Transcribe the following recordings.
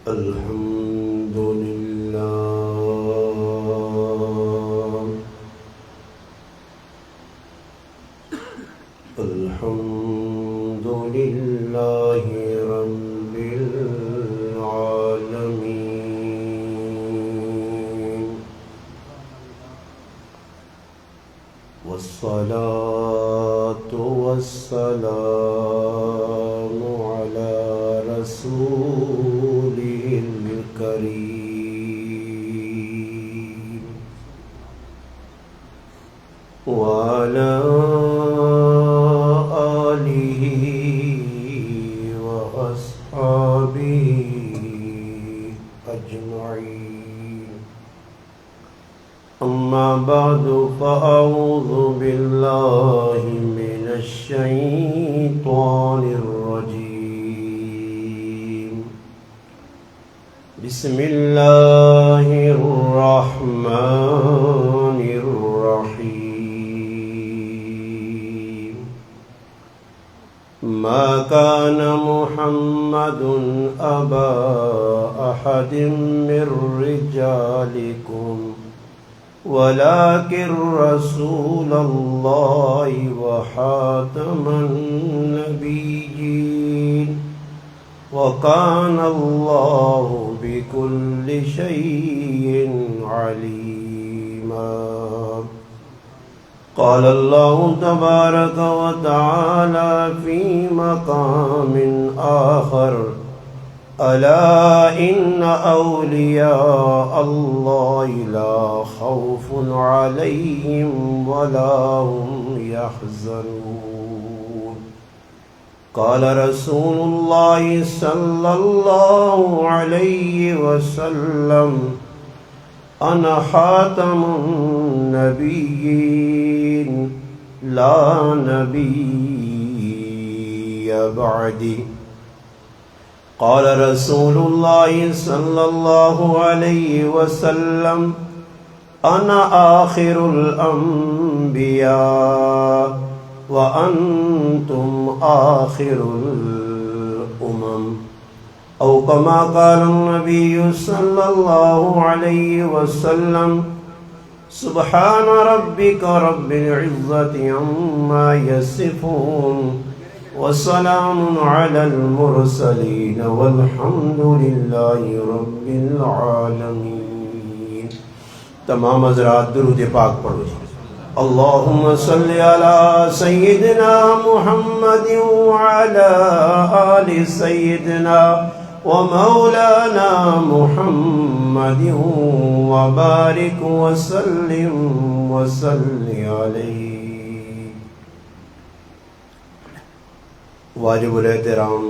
الحمد لله الحمد لله رب العالمين والصلاة والسلام على رسوله الكريم وعلى آله وأصحابه أجمعين. أما بعد فأعوذ بالله من الشيطان الرجيم. بسم الله الرحمن الرحيم. ما كان محمد أبا أحد من رجالكم ولكن رسول الله وخاتم النبيين وكان الله بكل شيء عليما. قال الله تبارك وتعالى في مقام آخر: ألا إن أولياء الله لا خوف عليهم ولا هم يحزنون. قال رسول الله صلى الله عليه وسلم: أنا خاتم النبيين لا نبي بعدي. قال رسول الله صلى الله عليه وسلم: أنا آخر الأنبياء وأنتم آخر الأمم. أو كما قال النبي صلى الله عليه وسلم: سبحان ربك رب العزة عما يصفون وسلام على المرسلين والحمد لله رب العالمين. تمام حضرات درود پاک پڑھو جی. اللهم صل على سيدنا محمد وعلى آل سيدنا ومولانا محمد وبارك وسلم عليه. واجب الاحترام،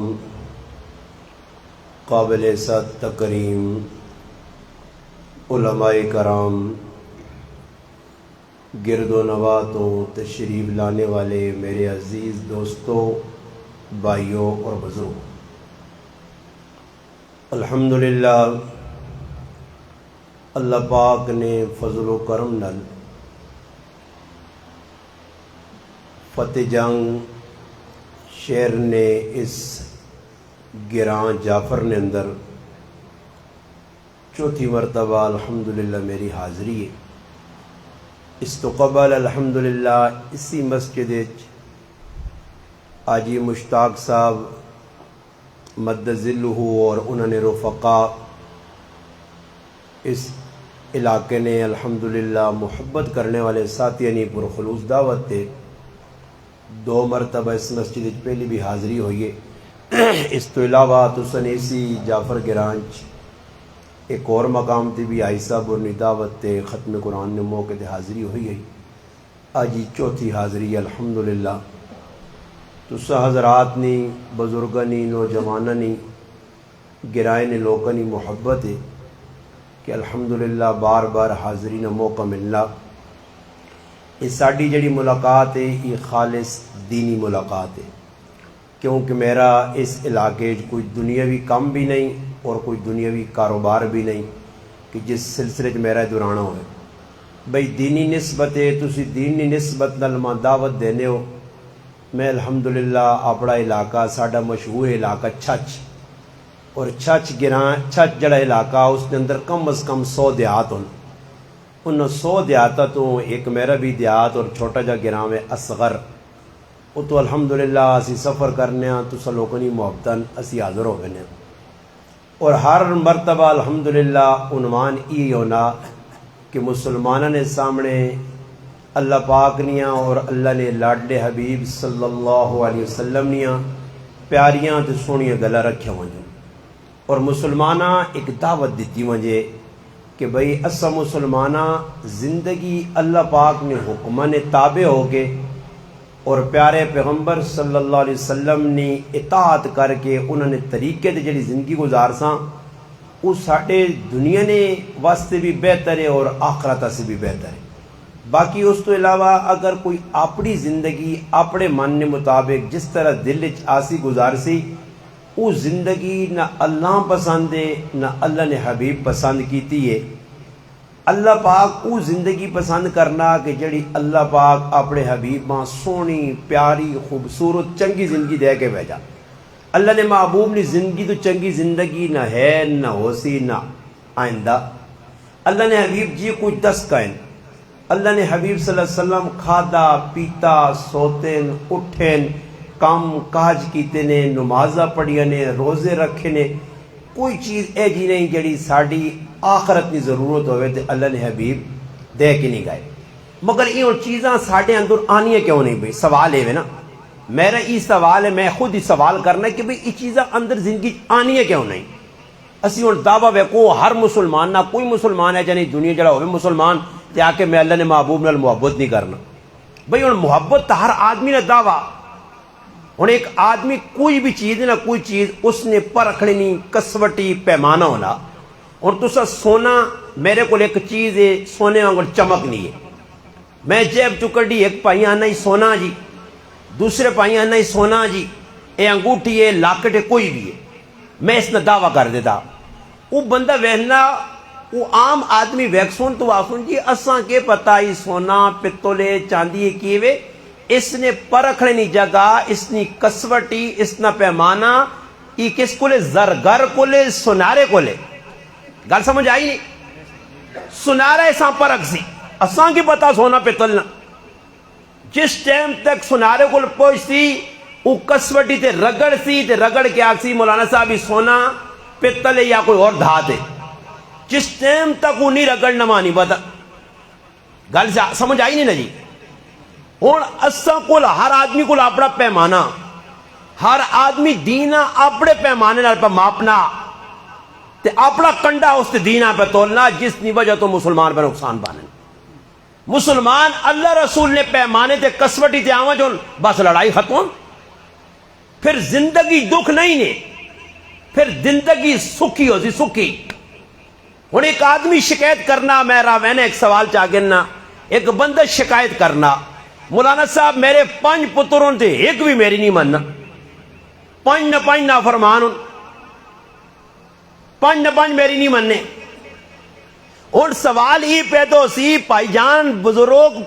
قابل عزت تکریم علماء کرام، گرد و نواتوں، تشریف لانے والے میرے عزیز دوستوں، بھائیوں اور بزرگوں، الحمدللہ اللہ پاک نے فضل و کرم نال فتح جنگ شہر نے اس گراں جعفر نے اندر چوتھی مرتبہ الحمدللہ میری حاضری ہے. اس تو قبل الحمدللہ اسی مسجد آجی مشتاق صاحب مد ذلہ اور انہوں نے رفقا اس علاقے نے الحمدللہ محبت کرنے والے ساتھی نے پرخلوص دعوت تے 2 مرتبہ اس مسجد پہلی بھی حاضری ہوئی ہے. اس تو علاوہ تسن اسی جعفر گرانچ ایک اور مقام تے بھی آئی صاحب اور دعوت تے ختم قرآن نے موقع تے حاضری ہوئی ہے. آج چوتھی حاضری الحمدللہ. تسا حضرات نی بزرگانی نوجوانانی گرائے لوکانی محبت ہے کہ الحمدللہ بار بار حاضری نہ موقع ملنا. یہ ساڑی جڑی ملاقات ہے یہ خالص دینی ملاقات ہے، کیونکہ میرا اس علاقے کوئی دنیاوی کام بھی نہیں اور کوئی دنیاوی کاروبار بھی نہیں کہ جس سلسلے میرا درانا ہوئے. بھئی دینی نسبت ہے، تسی دینی نسبت نال ماں دعوت دینے ہو. میں الحمدللہ اپنا علاقہ ساڑا مشہور علاقہ چھچ اور چھچ جڑا علاقہ اس کے اندر کم از کم 100 دیہات ہوں. ان 100 دیہات تو ایک میرا بھی دیہات اور چھوٹا جا گراؤں ہے اصغر. وہ تو الحمدللہ اسی سفر کرنے ہاں تو لوگوں محبتاً اسی حاضر ہو گئے. اور ہر مرتبہ الحمدللہ عنوان یہ ہونا کہ مسلمانوں نے سامنے اللہ پاک نیاں اور اللہ نے لاڈلے حبیب صلی اللہ علیہ وسلم نیاں پیاریاں تے سونیاں گلا رکھیا ونجن. اور مسلمانہ ایک دعوت دیتی ونجے کہ بھئی اسا مسلمانہ زندگی اللہ پاک نے حکمہ نے تابع ہو کے اور پیارے پیغمبر صلی اللہ علیہ وسلم نے اطاعت کر کے انہوں نے طریقے تے جڑی زندگی گزارساں وہ ساڑھے دنیا نے واسطے بھی بہتر ہے اور آخرت سے بھی بہتر ہے. باقی اس تو علاوہ اگر کوئی اپنی زندگی اپنے من مطابق جس طرح دل آسی گزارسی وہ زندگی نہ اللہ پسند ہے نہ اللہ نے حبیب پسند کیتی ہے. اللہ پاک وہ زندگی پسند کرنا کہ جڑی اللہ پاک اپنے حبیب ماں سونی پیاری خوبصورت چنگی زندگی دے کے بھیجا. اللہ نے محبوب نے زندگی تو چنگی زندگی نہ ہے نہ ہو سی نہ آئندہ. اللہ نے حبیب جی کچھ دس کائن. اللہ نے حبیب صلی اللہ علیہ وسلم کھادا پیتا سوتین اٹھین کام کاج کیتے نے نمازہ پڑھیا نے روزے رکھے نے کوئی چیز اے جی نہیں جڑی ساڑی آخرت کی ضرورت ہوئے تے اللہ نے حبیب دے کے نہیں گئے. مگر یہ چیزاں ساڑھے اندر آنی کیوں نہیں بھئی سوال ہے نا میرا یہ سوال ہے میں خود ہی سوال کرنا ہے کہ بھئی یہ چیزاں اندر زندگی آنی کیوں نہیں. اسی اور دعویٰ ویکو ہر مسلمان نہ کوئی مسلمان ہے جانی دنیا جڑا ہوئے مسلمان تے آکے میں اللہ نے محبوب نال محبت نہیں کرنا. بھئی اور محبت ہر آدمی نے دعویٰ اور ایک آدمی کوئی بھی چیز نہ کوئی چیز اس نے پرکھنی نہیں کسوٹی پیمانہ ہونا. اور تسا سونا میرے کو ایک چیز ہے سونے وانگڑ چمک نہیں ہے. میں جیب چکڑی ایک پائی آنا ہی سونا جی دوسرے پائی آنا ہی سونا جی اے انگوٹھی ہے لاکٹ ہے کوئی بھی ہے میں اس نے دعویٰ کر دیتا. وہ بندہ وہنا وہ عام آدمی ویکسون تو آسون جی اساں کے پتہ ہی سونا پتولے چاندی کیوے اس نے پرکھنے نہیں جگہ اس نے کسوٹی اس نے پیمانہ یہ کس کو لے زرگر کو لے سنارے کو لے گل سمجھ آئی نہیں. سنارا ایسا پرکھ سی اساں کی پتہ سونا پتلنا جس ٹائم تک سنارے کو پہنچ سی وہ کسوٹی تے رگڑ سی تے رگڑ کے آگ سی مولانا صاحب سونا پتل یا کوئی اور دھات ہے جس ٹائم تک وہ نہیں رگڑ نہ مانی پتا گل سمجھ آئی نہیں نا جی. ہوں اساں کول ہر آدمی کو اپنا پیمانہ ہر آدمی دینا اپنے پیمانے نال پہ ماپنا تے اپنا کنڈا اس تے دینا پہ تولنا جس کی وجہ تو مسلمان پہ نقصان پانے. مسلمان اللہ رسول نے پیمانے تے کسوٹی تے آواں جو بس لڑائی ختم. پھر زندگی دکھ نہیں نے پھر زندگی سکھی ہو سی سکھی. ہوں ایک آدمی شکایت کرنا میرا میں نے ایک سوال چاہ گرنا ایک بندہ شکایت کرنا مولانا صاحب میرے 5 پتروں تے ایک بھی میری نہیں مننا 5 نہ فرمان 5 میری نہیں مننے. اور سوال ہی پیدا سی بھائی جان بزرگ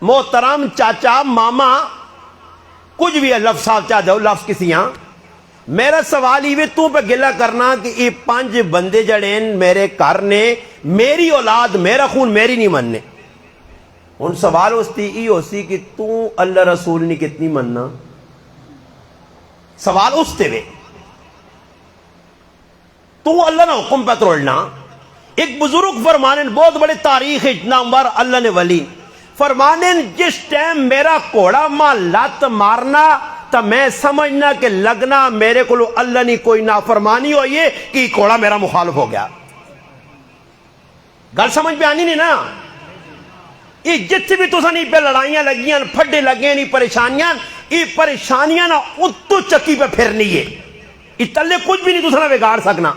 محترم چاچا ماما کچھ بھی ہے لفظ صاحب چاہ دو لفظ کسی ہاں میرا سوال ہی تو پہ گلہ کرنا کہ یہ 5 بندے جڑین میرے گھر نے میری اولاد میرا خون میری نہیں مننے. ان سوال ہوستی یہ ہو سی کہ تو اللہ رسول نے کتنی مننا سوال اس تے وے تو اللہ نے حکم پہ تروڑنا. ایک بزرگ فرمانے بہت بڑے تاریخ نامور اللہ نے ولی فرمانے جس ٹائم میرا کوڑا ماں لات مارنا تا میں سمجھنا کہ لگنا میرے کو اللہ نے کوئی نافرمانی ہو یہ کہ کوڑا میرا مخالف ہو گیا. گل سمجھ پہ آنی نہیں نا. یہ جتنے بھی تو نہیں پہ لڑائیاں لگیاں پھڈے لگے نہیں پریشانیاں یہ پریشانیاں نا اتو چکی پہ پھرنی ہے یہ تلے کچھ بھی نہیں تو بگاڑ سکنا.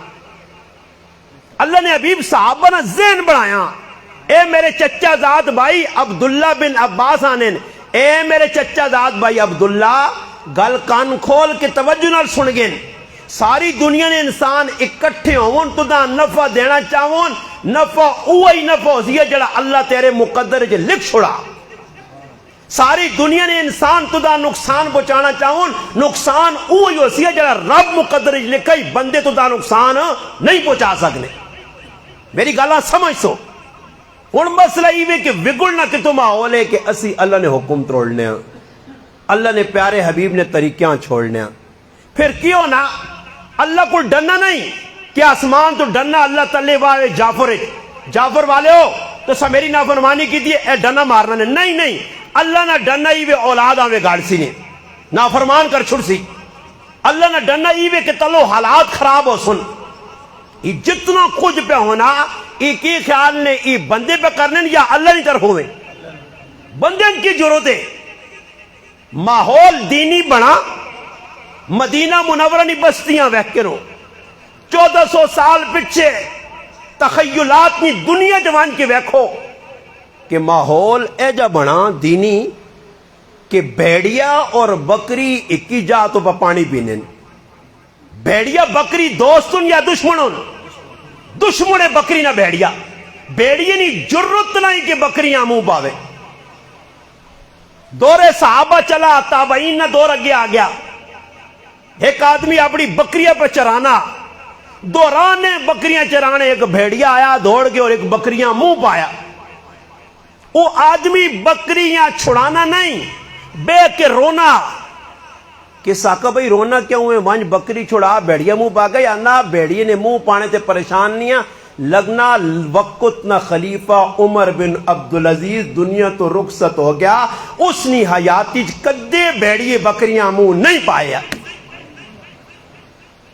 اللہ نے حبیب صحابہ نے ذہن بڑھایا اے میرے چچا زاد بھائی عبداللہ بن عباس آنین اے میرے چچا زاد بھائی عبداللہ گل کان کھول کے توجہ نال سن گئے. ساری دنیا نے انسان اکٹھے ہون تو دا نفع دینا چاہون نفع اوہی نفع ہوسی ہے جڑا اللہ تیرے مقدر جے لکھ چھوڑا. ساری دنیا نے انسان تدا نقصان پہنچانا چاہون، نقصان اوہی ہو سی ہے جڑا رب مقدر لکھا ہی، بندے تدا نقصان نہیں پہنچا سکنے۔ میری گالا سمجھ سو۔ ہن مسئلہ یہ کہ وگڑنا کہ تو ماحول ہے کہ اسی اللہ نے حکم توڑنے ہیں، اللہ نے پیارے حبیب نے طریقیاں چھوڑنے ہیں، پھر کیوں نہ اللہ کو ڈرنا نہیں کہ آسمان تو ڈرنا اللہ تلے والے جعفر والے ہو تو سا میری نافرمانی کی دی اے ڈرنا مارنا نہیں، نہیں اللہ نہ ڈرنا ہی وے اولاد آوے گاڑ سی نے نافرمان کر چھڑ سی، اللہ نہ ڈرنا ہی وے کہ تلو حالات خراب ہو سن، یہ جتنا کچھ پہ ہونا ایک ہی خیال نے یہ بندے پہ کرنے یا اللہ نہیں طرف ہوئے، بندے ان کی ضرورت ہے۔ ماحول دینی بنا، مدینہ منورہ نہیں بستیاں ویکروں 1400 سال پچھے تخیلات نہیں دنیا جوان کے ویکھو کہ ماحول ایجا بنا دینی کہ بیڑیا اور بکری ایک ہی جا تو پانی پینے، بیڑیا بکری دوستن یا دشمنن، دشمن بکری نہ بیڑیا، بیڑیا نہیں جرت نہیں کہ بکریاں منہ پاوے۔ دور صحابہ چلا، تابعین نہ دور اگے آ گیا، ایک آدمی اپنی بکریاں پہ چرانا، دورانے بکریاں چرانے، ایک بھیڑیا آیا دوڑ کے اور ایک بکریاں منہ پایا، وہ آدمی بکریاں چھڑانا نہیں بے کے رونا کہ ساکا بھئی رونا کیوں ہوئے، ونج بکری چھڑا بیڑیا منہ پا گیا، نہ بیڑیے نے منہ پانے تے پریشان نہیں ہے، لگنا وقت نہ خلیفہ عمر بن عبدالعزیز دنیا تو رخصت ہو گیا، اس نے حیاتی کدے بیڑیے بکریاں منہ نہیں پایا۔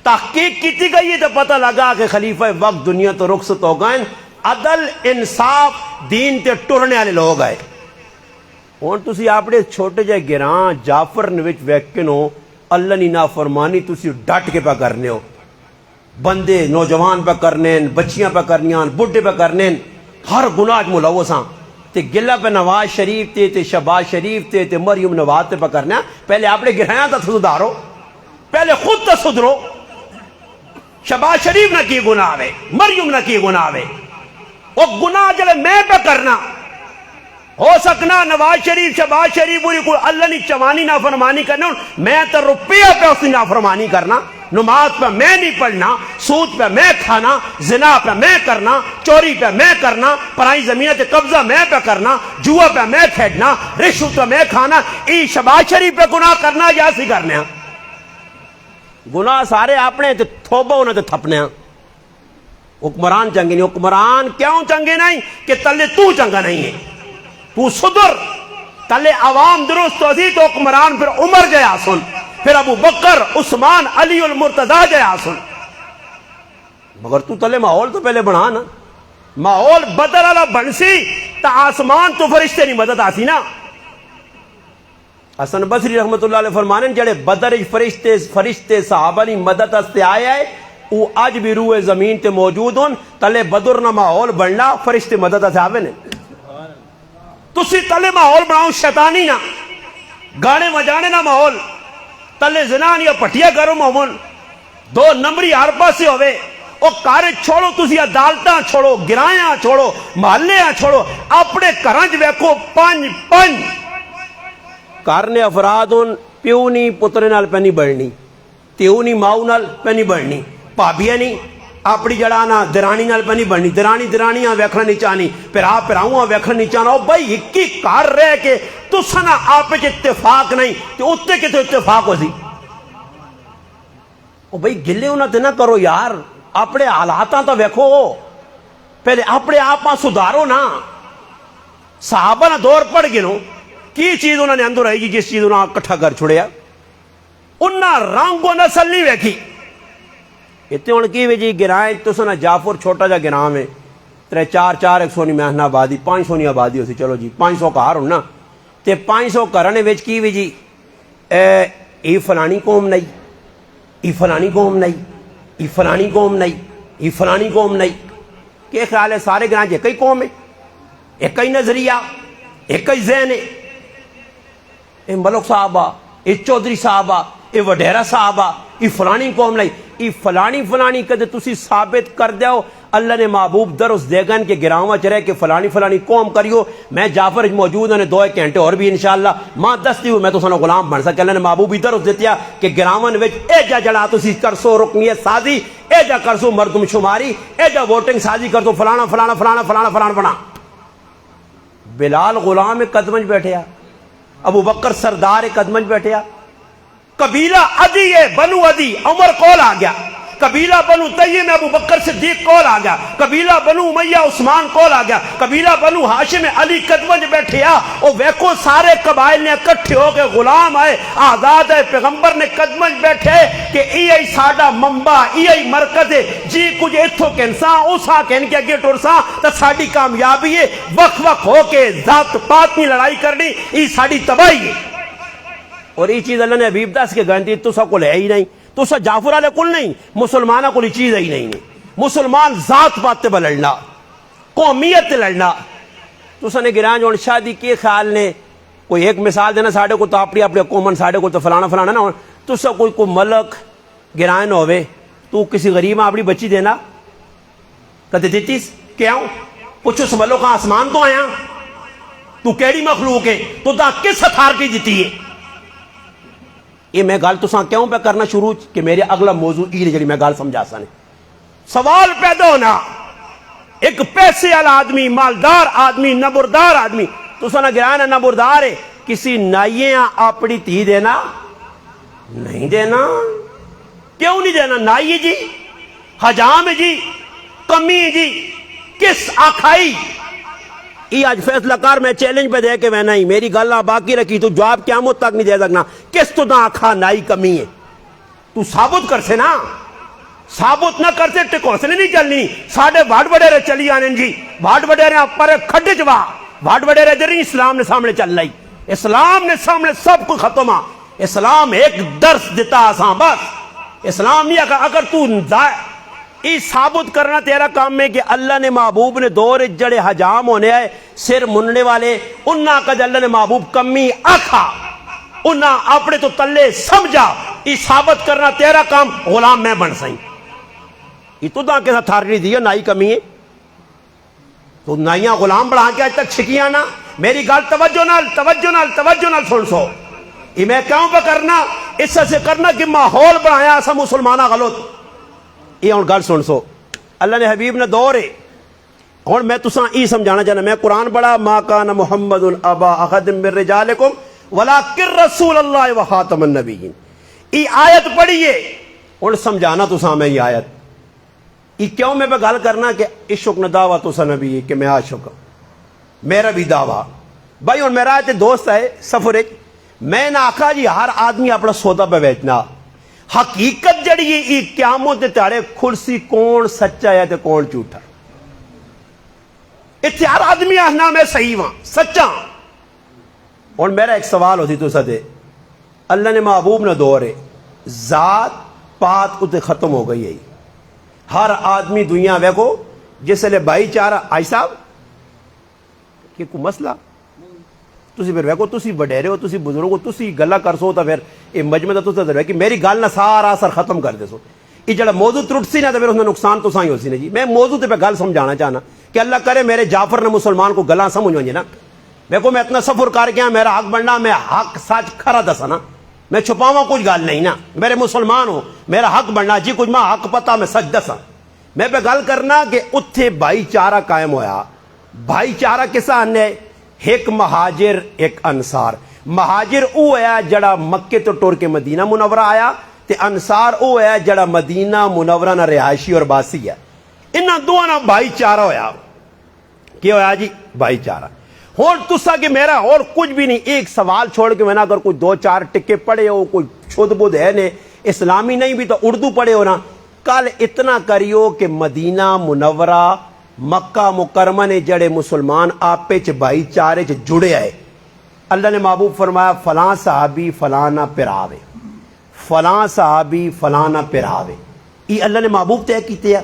تحقیق کیتی گئی ہے تو پتہ لگا کہ خلیفہ وقت دنیا تو رخصت ہو گئے، عدل انصاف دین تے ٹرنے والے لوگ آئے۔ ہن تسی اپنے چھوٹے جے گراں جعفر وچ ویکھنو اللہ نی نافرمانی تسی ڈٹ کے پہ کرنے ہو، بندے نوجوان پہ کرنے، بچیاں پہ کرنیاں، بڈھے پہ کرنے، ہر گناہ ملوثاں تے گلہ پہ نواز شریف تے شہباز شریف تے مریم نواز تے پہ کرنا۔ پہلے اپنے گرہیاں تا سدھارو، پہلے خود تا سدھرو۔ شہباز شریف نہ کی گناہ ہے، مریم نہ کی گناہ ہے، وہ گناہ جلے میں پہ کرنا ہو سکنا نواز شریف شہباز شریف پوری کوئی اللہ نے چوانی نافرمانی کرنا، میں تو روپیہ پہ اس نے نافرمانی کرنا، نماز پہ میں نہیں پڑھنا، سود پہ میں کھانا، زنا پہ میں کرنا، چوری پہ میں کرنا، پرائی زمینہ تے قبضہ میں پہ کرنا، جوا پہ میں کھیڑنا، رشوت پہ میں کھانا، ای شہباز شریف پہ گناہ کرنا یا سی کرنے ہیں؟ گناہ سارے اپنے تے تھوبہ انہیں تے تھپنے ہیں۔ حکمران چنگے نہیں، حکمران کیوں چنگے نہیں کہ تلے تو چنگا نہیں ہے، تو صدر تلے عوام درست ہوتی تو حکمران پھر عمر جے آسن، پھر ابو بکر عثمان علی المرتضی جے آسن، مگر تو تلے ماحول تو پہلے بنا نا، ماحول بدل والا بنسی تا آسمان تو فرشتے نہیں مدد آسی نا۔ حسن بصری رحمت اللہ علیہ فرمانے جڑے بدر فرشتے صحابہ نہیں مدد استے آئے آئے وہ آج بھی روح زمین تے موجود ہون، تلے بدر نہ ماحول بننا فرشتے مدد اسے آوے نے۔ تسی تلے ماحول بناؤ شیطانی نہ، گانے مجانے نہ ماحول، تلے زنان یا پٹیا کرو ماحول، دو نمبری ہر پاسے ہوئے، او کارے چھوڑو، تسی عدالتاں چھوڑو، گرایاں چھوڑو، محلیاں چھوڑو، اپنے کرنج ویکھو پنج کارنے افراد ان پیو نہیں پترے نال پہ نہیں بڑھنی، تیو نہیں ماؤ نال پہ نہیں بڑھنی، پابیاں نہیں اپنی جڑانا درانی نال پہ نہیں بڑھنی، درانیاں ویکھنا نہیں چاہنی، پراؤں ویکھنا نہیں چاہنا۔ او بھائی ایک ہی کار رہ کے تو سنا آپ کے اتفاق نہیں تو اتے کے تو اتفاق ہو سی۔ او بھائی گلے انہاں تے نہ کرو یار، اپنے حالاتاں تو ویکھو، پہلے اپنے آپ سدھارو نا۔ صحابہ نہ دور پڑ گنو کی چیز انہوں نے اندر آئی گی جس چیز انہوں نے کٹھا کر چھڑیا، انہاں رنگ و نسل نہیں ویکھی۔ اتنے ان کی وجہ گرائیں تو سنا جعفر چھوٹا جا گراں میں 3-4 100 مہنہ آبادی 500 آبادی ہو سی، چلو جی 500 کار ہونا تے 500 کرنے وچ کی وجہ ای فلانی قوم نہیں، ای فلانی قوم نہیں، ای فلانی قوم نہیں، ای فلانی قوم نہیں، کہ خیال ہے سارے گراں ایک ہی قوم ہے، ایک ہی نظریہ، ایک ہی ذہن ہے۔ اے ملک صاحبہ، اے چودھری صاحبہ، اے وڈیرا صاحبہ، ای فلانی قوم نہیں، ای فلانی کدے تسی ثابت کر دیو اللہ نے محبوب درس دے گا کہ گراواں چ رہ کے فلانی فلانی قوم کریو میں جعفر موجود نے 2 گھنٹے اور بھی انشاءاللہ ماں دستی ہوں میں تو سنو غلام بن سکے اللہ نے محبوب ہی درس دیتیا کہ گراواں وچ اے جا جڑا تسی کرسو رکنیت سازی اے جا کرسو مردم شماری اے جا ووٹنگ سازی کر دو فلانا فلانا فلانا فلانا فلانا بنا بلال غلام قدمج بیٹھیا ابو بکر سردار قدمج بیٹھیا قبیلہ عدی ہے بنو عدی عمر کول آ گیا قبیلہ بنو تیم ابو بکر صدیق کول آ گیا قبیلہ بنو امیہ عثمان کول آ گیا قبیلہ بنو ہاشم علی قدمج بیٹھیا او ویکو سارے قبائل نے اکٹھے ہو کے غلام آئے آزاد ہے پیغمبر نے قدمج بیٹھے کہ ای ساڈا منبع ای مرکز ہے جی کچھ اتھو کہنساں اسا کہن کے اگے ٹرساں تا ساڈی کامیابی ہے وقت وقت ہو کے ذات پات میں لڑائی کرنی ای ساڈی تباہی ہے اور یہ چیز اللہ نے حبیب دس کے گانتی تو سا کو لے ہی نہیں تو سا جعفر علیہ کل نہیں مسلمانہ کو لی چیز ہی نہیں مسلمان ذات بات تے لڑنا قومیت تے لڑنا تو سا نے گران جو شادی کے خیال نے کوئی ایک مثال دینا ساڑھے کو تو اپنی قومن ساڑھے کو تو فلانا فلانا نہ تو سا کوئی ملک گران ہوئے تو کسی غریب اپنی بچی دینا کہتے دیتیس کیا ہوں پوچھو سمجھو کہاں آسمان تو آیا تو کیڑی مخلوق ہے تو دا کس اتھارٹی دیتی ہے یہ میں گال تو ساں کیوں پہ کرنا شروع کہ میرے اگلا موضوع یہ جڑی میں گال سمجھا سانے سوال پیدا ہونا ایک پیسے والا آدمی مالدار آدمی نبردار آدمی تو سنا گران ہے نبردار ہے کسی نائیاں اپنی تھی دینا نہیں دینا کیوں نہیں دینا نائی جی حجام جی کمی جی کس آکھائی یہ آج فیصلہ کار میں چیلنج پہ دے کے میں نہیں میری گلہ باقی رکھی تو جواب قیامت تک نہیں دے سکنا کس تو نہ آکھا نائی کمی ہے تو ثابت کر سے نا ثابت نہ کرتے ٹکو سے نہیں چلنی ساڑھے بھاڑ بڑے رہے چلی آنے جی بھاڑ بڑے رہے پر کھڑے جوا بھاڑ بڑے رہے جرین اسلام نے سامنے چل رہی اسلام نے سامنے سب کو ختم آ اسلام ایک درس دیتا آسان بس اسلام نہیں اگر تو یہ ثابت کرنا تیرا کام میں کہ اللہ نے محبوب نے دور جڑے حجام ہونے آئے سر مننے والے انہاں کا اللہ نے محبوب کمی آکھا انہاں اپنے تو تلے سمجھا یہ ثابت کرنا تیرا کام غلام میں بن سائیں یہ تو دا کیسا تھارٹی دی ہے نائی کمی ہے تو نائیاں غلام بڑھا کے آج تک چھکیاں نا میری گال توجہ نال سن سو یہ میں کیوں پہ کرنا اس سے کرنا کہ ماحول بڑھایا ایسا مسلمانہ غلط یہ ہوں گل سن سو اللہ نے حبیب نے دور ہے اور میں تساں یہ سمجھانا چاہنا میں قرآن پڑھا ما کان محمد ابا احد من رجالکم ولکن رسول اللہ و خاتم النبیین یہ آیت پڑھیے اور سمجھانا تساں میں یہ آیت یہ کیوں میں پہ گل کرنا کہ عشق نہ دعویٰ تساں نبی ہے کہ میں عاشق میرا بھی دعویٰ بھائی اور میرا دوست ہے سفر میں نہ آکھا جی ہر آدمی اپنا سودا پہ بیچنا حقیقت جڑی یہ قیامت دے تاڑے کھلسی کون سچا ہے تے کون جھوٹا اتنے ہر آدمی آہنا میں صحیح ہاں سچا اور میرا ایک سوال ہوتی تو سدے اللہ نے محبوب نے دورے ذات پات اتے ختم ہو گئی ہے ہر آدمی دنیا ویکو جس لئے بھائی چارہ آئی صاحب کہ کوئی مسئلہ تسی پھر ویکو تسی وڈیرے ہو تسی بزرگ ہو تسی گلا کر سو تا پھر یہ مجمع تا تسی در کہ میری گل نہ سارا اثر ختم کر دے سو یہ جڑا موضوع ٹرٹ سی نہ تو پھر اس میں نقصان تو سائیں ہو سی نا جی میں موضوع تے پہ گل سمجھانا چاہنا کہ اللہ کرے میرے جعفر نے مسلمان کو گلا سمجھ ونجے نا دیکھو میں اتنا سفر کر کے میرا حق بننا میں حق سچ کھرا دسا نا میں چھپاواں کچھ گل نہیں نا میرے مسلمان ہو میرا حق بننا جی کچھ ماں حق پتا میں سچ دسا میں پہ گل کرنا کہ اتھے بھائی چارہ قائم ہویا بھائی چارہ کسا نے ایک مہاجر ایک انصار مہاجر او ہے جڑا مکے تو ٹور کے مدینہ منورہ آیا تے انصار او ہے جڑا مدینہ منورہ نہ رہائشی اور باسی ہے انہاں دونوں بھائی چارہ ہویا کیا ہویا جی بھائی چارہ اور تسا کہ میرا اور کچھ بھی نہیں ایک سوال چھوڑ کے میں نہ اگر کوئی 2-4 ٹکے پڑھے ہو کوئی چھد بدھ ہے نے اسلامی نہیں بھی تو اردو پڑھے ہو نا کل اتنا کریو کہ مدینہ منورہ مکہ مکرمہ نے جڑے مسلمان آپے چ بھائی چارے چ جڑے آئے اللہ نے محبوب فرمایا فلاں صحابی فلانا پراوے فلاں صحابی فلانا پراوے یہ اللہ نے محبوب طے کیتے ہیں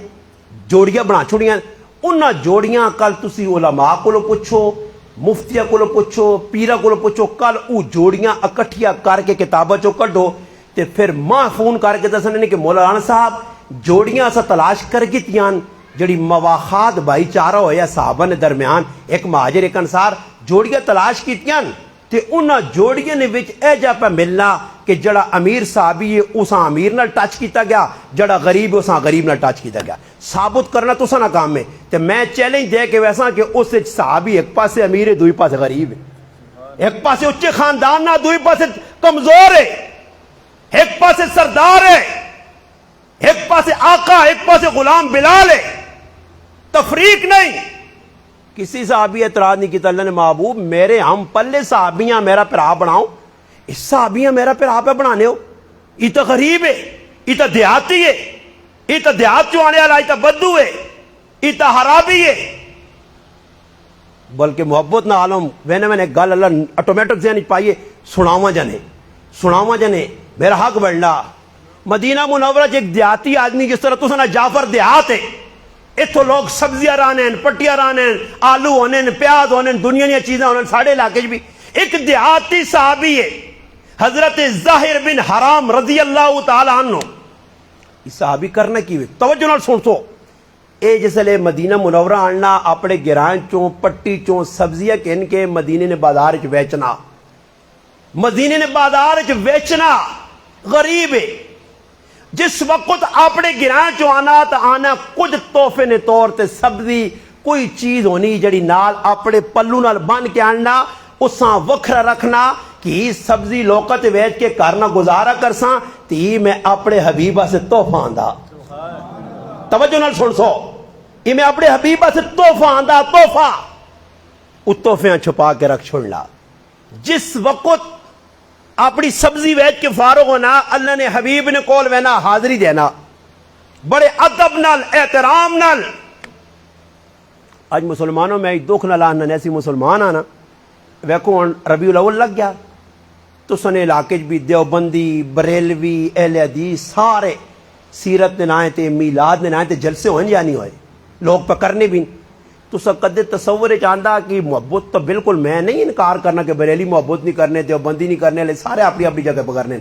جوڑیاں بنا چھوڑیاں انہاں جوڑیاں کل تسی علماء کو پوچھو مفتیہ کو پوچھو پیرہ کو پوچھو کل او جوڑیاں اکٹھیاں کر کے کتابہ چو کڈو تے پھر ماں فون کر کے دسنے کہ مولانا صاحب جوڑیاں اسا تلاش کر گتیاں جڑی مواخات بھائی چارہ ہویا صحابہ نے درمیان، ایک مہاجر ایک انصار جوڑیاں تلاش کیتیاں تے انہاں جوڑیاں نے وچ اے جا پہ ملنا کہ جڑا امیر صحابی ہے اساں امیر نال ٹچ کیتا گیا، جڑا غریب ہے اساں غریب نال ٹچ کیتا گیا۔ ثابت کرنا تو سنا کام ہے تے میں چیلنج دے کے ویسا کہ اس صحابی ایک پاسے امیر ہے دوئی پاسے غریب ہے، ایک پاسے اچھے خاندان نہ دوئی پاسے کمزور ہے، ایک پاسے سردار ہے، ایک پاسے آقا، ایک پاسے غلام بلال ہے، تفریق نہیں۔ کسی صحابی اعتراض نہیں کیتا، اللہ نے محبوب میرے ہم پلے صحابیاں میرا پرا بناؤ، اس صحابیاں میرا پرا پہ بنانے ہو، یہ تو غریب ہے، یہ تو دیہاتی ہے، یہ تو دیہات چو آنے والا، یہ تو بدو ہے، یہ تو حرابی ہے۔ بلکہ محبت نہ عالم میں نے گل اللہ آٹومیٹک ذہن پائیے سناواں جنے میرا حق بڑھنا۔ مدینہ منورہ ایک دیہاتی آدمی جس طرح تو سنا جعفر دیہات ہے، اتھو لوگ سبزیاں رانے پٹیاں رانے، آلو ہونے پیاز ہونے، دنیا دیا چیزیں ہونے، ساڑھے علاقے بھی ایک دیہاتی صحابی ہے حضرت ظاہر بن حرام رضی اللہ تعالی عنہ۔ اس صحابی کرنا کی ہوئے توجہ نال سن سو، اے جسے مدینہ منورہ آنا اپنے گرائن چوں پٹی چوں سبزیاں کہن کے مدینے نے بازار چ بیچنا، مدینے نے بازار چ بیچنا، غریب ہے۔ جس وقت اپنے گرائن چو آنا تو آنا کچھ تحفے نے طور تے سبزی کوئی چیز ہونی جڑی نال اپنے پلو نال بن کے آنا، اساں وکھرا رکھنا کہ سبزی لوکت ویچ کے کرنا گزارا کرساں تی میں اپنے حبیبہ سے تحفہ آندا۔ توجہ نال سن سو، یہ میں اپنے حبیبہ سے تحفہ آندا، تحفہ اس تحفیاں چھپا کے رکھ چھوڑنا۔ جس وقت اپنی سبزی ویچ کے فارغ ہونا، اللہ نے حبیب نے کول وینا حاضری دینا بڑے ادب نال احترام نال۔ آج مسلمانوں میں دکھ نہ لانا ایسی مسلمان آنا ویکو ربیع الاول لگ گیا تو سنے علاقے بھی دیوبندی بریلوی اہل حدیث سارے سیرت نے نائے تے میلاد نے نائے تے جلسے ہوئے یا نہیں ہوئے، لوگ پکڑنے بھی تو سب کدے تصور چاہتا کہ محبت تو بالکل میں نہیں انکار کرنا کہ بریلی محبت نہیں کرنے دیوبندی نہیں کرنے لے سارے اپنی اپنی جگہ پہ کرنے،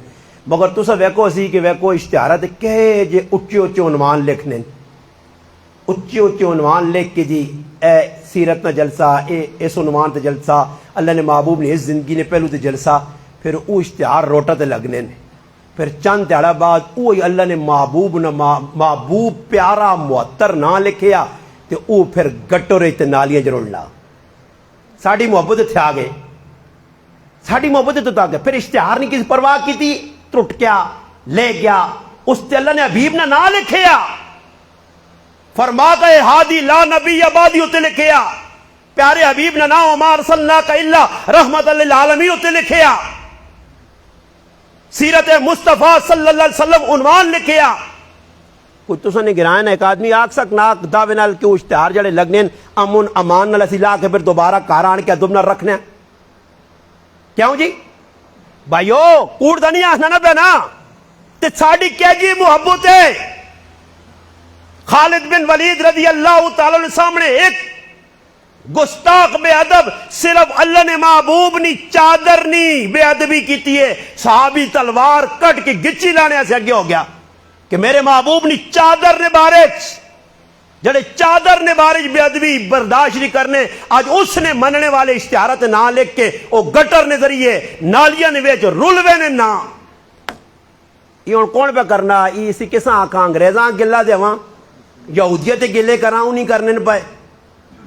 مگر تو سب ویکو اسی کہ ویکو اشتہارات کہ جے اچے اچے عنوان لکھنے، اچے اچے عنوان لکھ کے جی اے سیرت نہ جلسہ، اس عنوان تے جلسہ، اللہ نے محبوب نے اس زندگی نے پہلو تے جلسہ، پھر او اشتہار روٹا تے لگنے، پھر چند تیڑا بعد اوہی اللہ نے محبوب پیارا معطر نہ لکھیا تے او پھر گٹو رہی تے نالیاں جروڑنا۔ ساڑی محبت تھے آگے، ساڑی محبت تو آگے، پھر اشتہار نہیں کسی پرواہ کی تھی، ٹرٹ گیا لے گیا، اس تے اللہ نے حبیب نہ لکھیا، فرما کہ ہادی لا نبی آبادی ہوتے لکھیا، پیارے حبیب نہ وما ارسلناک الا رحمت للعالمین ہوتے لکھیا، سیرت مصطفیٰ صلی اللہ علیہ وسلم عنوان لکھیا۔ کچھ تو سنے گرائن ایک آدمی آگ سک ناک دعوے نال کے اشتہار جڑے لگنے امن امان نال اسی لا کے پھر دوبارہ کاران کے ادب نال رکھنے، کیوں جی بھائیو کوڑ دا نہیں آسنا نہ پینا تے ساڑی کیا جی محبت ہے۔ خالد بن ولید رضی اللہ تعالیٰ نے سامنے ایک گستاخ بے ادب صرف اللہ نے محبوب نی چادر نی بے ادبی کیتی ہے، صحابی تلوار کٹ کے گچی لانے سے اگے ہو گیا کہ میرے محبوب نی چادر نے بارچ جڑے چادر نے بارچ بے ادبی برداشت نہیں کرنے، آج اس نے مننے والے اشتہارات نہ لکھ کے او گٹر نے ذریعے نالیاں نے ویچ رلوے نے نہ، یہ ان کون پہ کرنا، یہ اسی کساں آکھاں انگریزاں گلہ دے وہاں یہودیت گلے کراں انہیں کرنے پائے،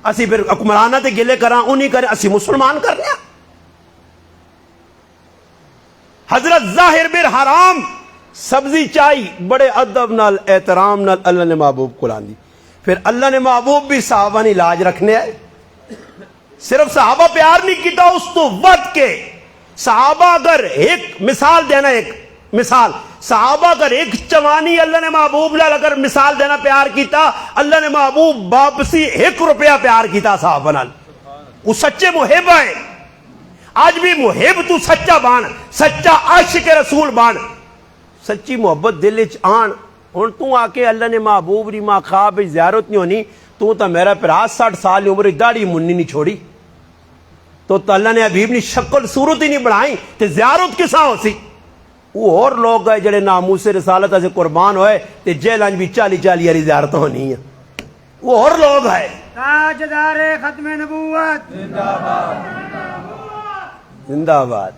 اسی پھر حکمرانہ تے گلے کراں انہیں کریں، اسی مسلمان کرنے۔ حضرت ظاہر بن حرام سبزی چائی بڑے ادب نال احترام نال اللہ نے محبوب کو لاندی، پھر اللہ نے محبوب بھی صحابہ نے علاج رکھنے آئے، صرف صحابہ پیار نہیں کیتا اس تو ود کے صحابہ اگر ایک مثال دینا، ایک مثال صحابہ اگر ایک چوانی اللہ نے محبوب نال اگر مثال دینا پیار کیتا، اللہ نے محبوب واپسی 1 روپیہ پیار کیتا صحابہ نال، وہ سچے محب ہے۔ آج بھی محب تو سچا بان، سچا عاشق رسول بان، سچی محبت دل وچ آن۔ ہن تو آ کے اللہ نے محبوب دی ماں خواب زیارت نہیں ہونی، تو میرا پرا 60 سال عمر داڑھی منی نہیں چھوڑی، تو اللہ نے حبیب نی شکل صورت ہی نہیں بنائی تے زیارت کساں ہو سی؟ وہ اور لوگ گئے جڑے ناموس رسالت سے قربان ہوئے تے جیلان بھی 40 والی زیارت ہونی ہے، وہ اور لوگ ہے تاجدار ختم نبوت زندہ آباد.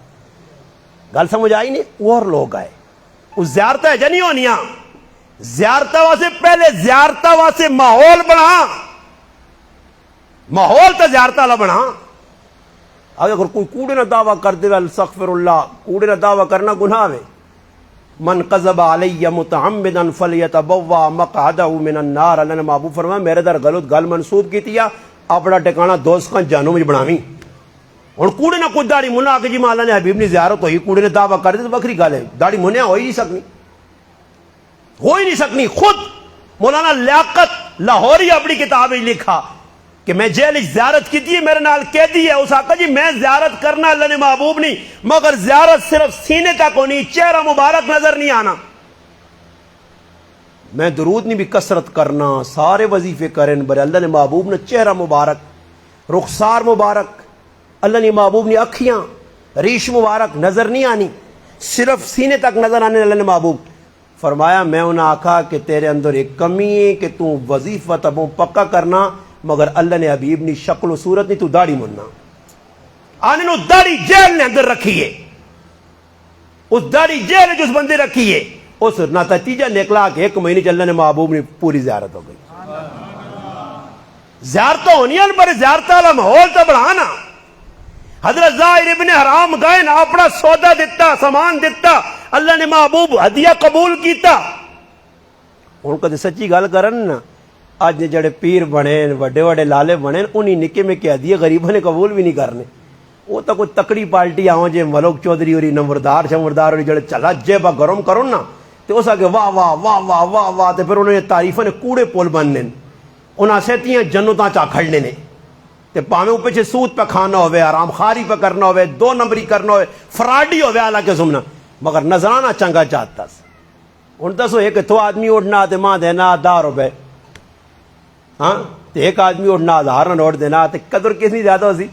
گل سمجھ آئی نہیں؟ وہ اور لوگ آئے اس زیارتہ ہے جنی ہونیاں زیارتہ واسے پہلے زیارتہ واسے ماحول بنا ماحول تو زیارتہ والا بنا. اگر کوئی کوڑے نہ دعویٰ کر دے استغفر اللہ کوڑے نہ دعویٰ کرنا گناہ ہے. من قذب علی متعمدا فلیتبوا مقعدہ من النار. اللہ نے محبوب فرمایا میرے در غلط گل منسوب کی تھی اپنا ٹکانا دوست کا جانو مجھ بناویں. اور کوڑے نہ کوئی داڑھی منا آ کے جی مولا نے حبیب نے زیارت ہوئی کوڑے نے دعویٰ کر دے تو بکری گل ہے. داڑھی منیا ہو ہی نہیں سکنی. خود مولانا لیاقت لاہوری اپنی کتاب میں لکھا کہ میں جیل زیارت کی تھی میرے نال قیدی ہے اس آقا جی میں زیارت کرنا اللہ نے محبوب نہیں مگر زیارت صرف سینے تک ہونی چہرہ مبارک نظر نہیں آنا. میں درود نہیں بھی کثرت کرنا سارے وظیفے کریں برے اللہ نے محبوب نے چہرہ مبارک رخسار مبارک اللہ نے محبوب نے اکھیاں ریش مبارک نظر نہیں آنی صرف سینے تک نظر آنے. اللہ نے محبوب فرمایا میں انہیں آکھا کہ تیرے اندر ایک کمی ہے کہ تو وظیفہ تبوں پکا کرنا مگر اللہ نے حبیب نی شکل و صورت نہیں تو داڑھی مننا. آنے نو داڑھی جیل نے اندر رکھی ہے اس داڑھی جیل نے جس بندے رکھی ہے اس نتیجہ نکلا کہ 1 مہینے اللہ نے محبوب نے پوری زیارت ہو گئی. زیارتیں ہونی پر زیارت والا ماحول تو بڑھانا. حضرت ظاہر ابن حرام گئے نا اپنا سودا دیتا سامان دیتا اللہ نے محبوب ہدیہ قبول کیتا. ہوں کدے سچی گل کرن نا اج جڑے پیر بنے وڈے وڈے لالے بنے انہیں نکے میں کہ ہدیہ غریبوں نے قبول بھی نہیں کرنے. وہ تو کوئی تکڑی پارٹی آؤ جے ملوک چودھری ہوری نمبردار شمردار ہوری جڑے چلا جیبا گرم کرو نا تو اس آگے واہ واہ واہ واہ واہ واہ تو پھر انہوں نے تعریفوں نے کوڑے پول بننے انہاں سہتیاں جنتاں چا کھڑنے نے تے پاویں او پیچھے سود پہ کھانا ہوئے آرام خاری پہ کرنا ہوئے 2 نمبری کرنا ہوئے فراڈی ہوئے حالانکہ سمنا مگر نظرانہ چنگا چاہتا س. ہن دسو ایک تو آدمی اٹھنا تے ماں دینا 10 روپے ہاں تے ایک آدمی اٹھنا 1000 نوٹ دینا تے قدر کتنی زیادہ ہو سی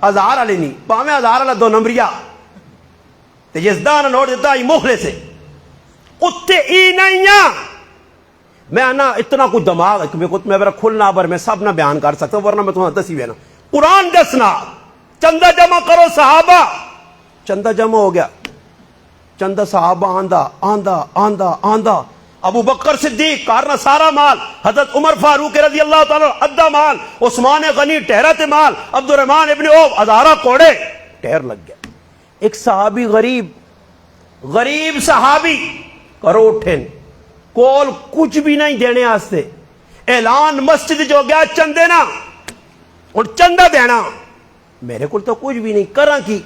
1000 والی نہیں پاویں 1000 والا 2 نمبریا تے جس دا نوٹ دیتا ہی مخلص سے اتے ای نہیں میں نا اتنا کچھ دماغ میں میرا کھلنا پر میں سب نہ بیان کر سکتا ہوں ورنہ میں تمہیں دسی بھی نا قرآن دسنا چندہ جمع کرو صحابہ چندہ جمع ہو گیا چندہ صحابہ آندہ آندہ آندہ آندہ ابو بکر صدیق کارنا سارا مال حضرت عمر فاروق رضی اللہ تعالیٰ ادھا مال عثمان غنی ٹہرت مال عبد الرحمن ابن عوف 1000 کوڑے ٹہر لگ گیا. ایک صحابی غریب صحابی کرو اٹھن کول کچھ بھی نہیں دینے آستے اعلان مسجد جو گیا چندے نا اور چندہ دینا میرے کو تو کچھ بھی نہیں کرا کی.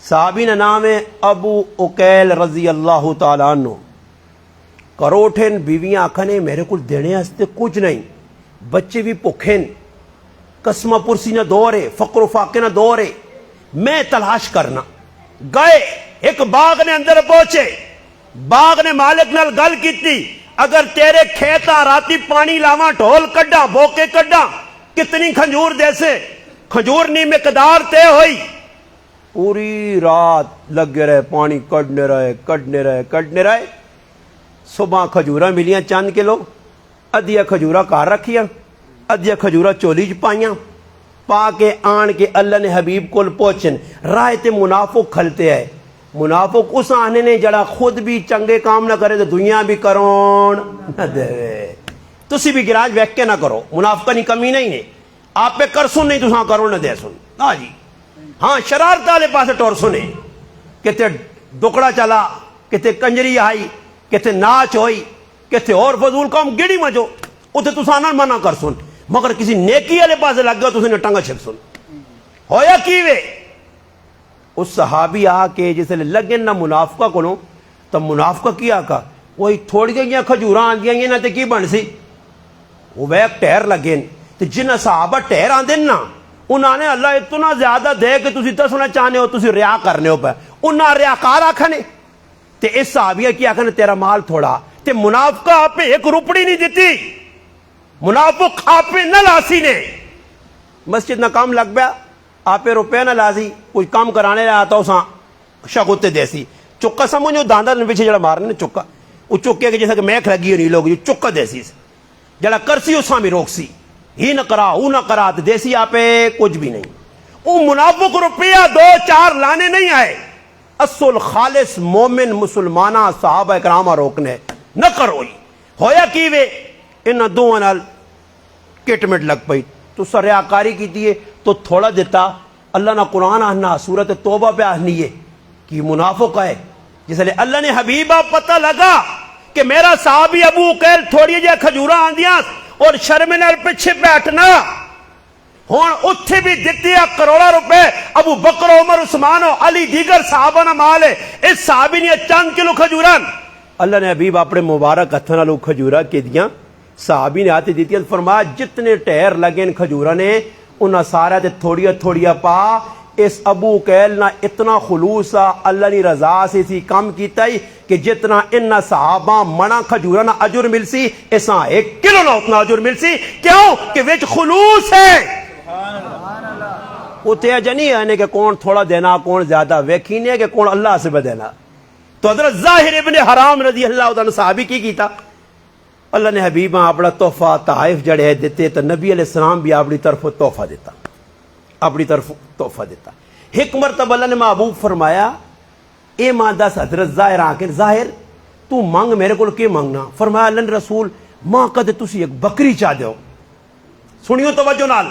صحابی نے نام ہے ابو اکیل رضی اللہ تعالیٰ عنہ کرو اٹھن بیویاں آکھنے میرے کو دینے آستے کچھ نہیں بچے بھی پکھن قسمہ پرسی نہ دورے فقر و فاقے نہ دورے میں تلاش کرنا گئے ایک باغ نے اندر پہنچے باغ نے مالک نال گل کیتی اگر تیرے کھیتا راتی پانی لاواں ڈھول کڈا بوکے کڈا کتنی کھجور دیسے کھجور نی مقدار تے ہوئی پوری رات لگے رہے پانی کڈنے رہے صبح کھجورا ملیاں چند کلو ادھیا کھجورا کار رکھیاں ادھیا کھجورا چولی چ پائیاں پا کے آن کے اللہ نے حبیب کول پہنچن رائے تے منافق کھلتے ہے منافق اس آنے نے جڑا خود بھی چنگے کام نہ کرے تو دنیا بھی کرون نہ دے تسی بھی گراج ویک کے نہ کرو منافقہ نہیں کمی نہیں ہے آپ پہ کر سن نہیں تو کرو نہ دے سن ہاں جی ہاں شرارت والے پاس ٹور سنے کتے دکڑا چلا کتے کنجری آئی کتے ناچ ہوئی کتے اور فضول کام گڑی مجو اتنے تسانا منع کر سن مگر کسی نیکی والے پاس لگ گیا تو اسے ٹنگا چھپ سن ہویا کی وے اس صحابی آ کے جسے لگے نہ منافقہ کو تو منافقہ کیا کا وہی تھوڑی گئی کھجوراں آندیاں یہ نہ تے کی بن سی وہ بیک ٹہر لگے تو جنہ صحابہ ٹہر آندے نا انہوں نے اللہ اتنا زیادہ دے کہ تسی دسنا چاہنے ہو تسی ریا کرنے ہو پہ انہاں ریاکار آکھنے تے اس صحابیہ کی آکھنے تیرا مال تھوڑا تے منافقہ آپ پہ 1 روپڑی نہیں دیتی منافق آپ پہ نہ لاسی نے مسجد نہ کام لگ بیا آپ پہ روپے نہ لازی کچھ کام کرانے لے آتا اساں شگوتے دیسی چکا سمجھو داندہ نے پیچھے جڑا مارنے چکا وہ چکے کہ جیسا کہ میک لگی ہو نہیں لوگ چکا دیسی جڑا کرسی اساں بھی روک سی ہی نہ کرا او نہ کرا تے دیسی آپے کچھ بھی نہیں. او منافق روپیہ 2-4 لانے نہیں آئے. اصل خالص مومن مسلمانہ صحابہ کرامہ روکنے نہ کرو. ہویا کی وے انہاں دوواں نال کٹمٹ لگ پئی. تو ریاکاری کیتی ہے تو تھوڑا دیتا. اللہ نہ قرآن آنا سورت توبہ پہ آنی ہے کہ منافق ہے. جس لئے اللہ نے حبیبہ پتہ لگا کہ میرا صحابی ابو اقیل تھوڑی جے کھجورہ آندیاں اور شرمنال پچھے بیٹھنا ہون اتھے بھی دیتی ہے کروڑا روپے. ابو بکر عمر عثمان و علی دیگر صحابہ نہ مال ہے. اس صحابی نے چند کلو کھجوران اللہ نے حبیب اپنے مبارک ہتھنا لوگ کھجورہ کے دیاں صحابی نے آتے دیتی ہے. فرمایا جتنے ٹہر لگے ان کھجورہ نے انہاں سارا تے تھوڑیا تھوڑیا پا. اس ابو قیل نہ اتنا خلوصا اللہ نے رضا سے سی کام کیتا ہی کہ جتنا انہا صحابہ منا کھجورہ نہ اجر مل سی اساں 1 کلو نہ اتنا اجر مل سی. کیوں کہ وچ خلوص ہے. اتنے جنی ہے کہ کون تھوڑا دینا کون زیادہ ویکھینے کہ کون اللہ سے بدینا. تو حضرت ظاہر ابن حرام رضی اللہ عنہ صحابی کی کیتا اللہ نے حبیبہ اپنا تحفہ طائف جڑے دیتے تو نبی علیہ السلام بھی اپنی طرف تحفہ دیتا. اپنی طرف تحفہ دیتا. ایک مرتبہ اللہ نے محبوب فرمایا اے ماں دس حضرت ظاہر آکر ظاہر تو مانگ میرے کو کی مانگنا. فرمایا اللہ نے رسول ماں کدے تسی ایک بکری چاہ دیو. سنیو توجہ نال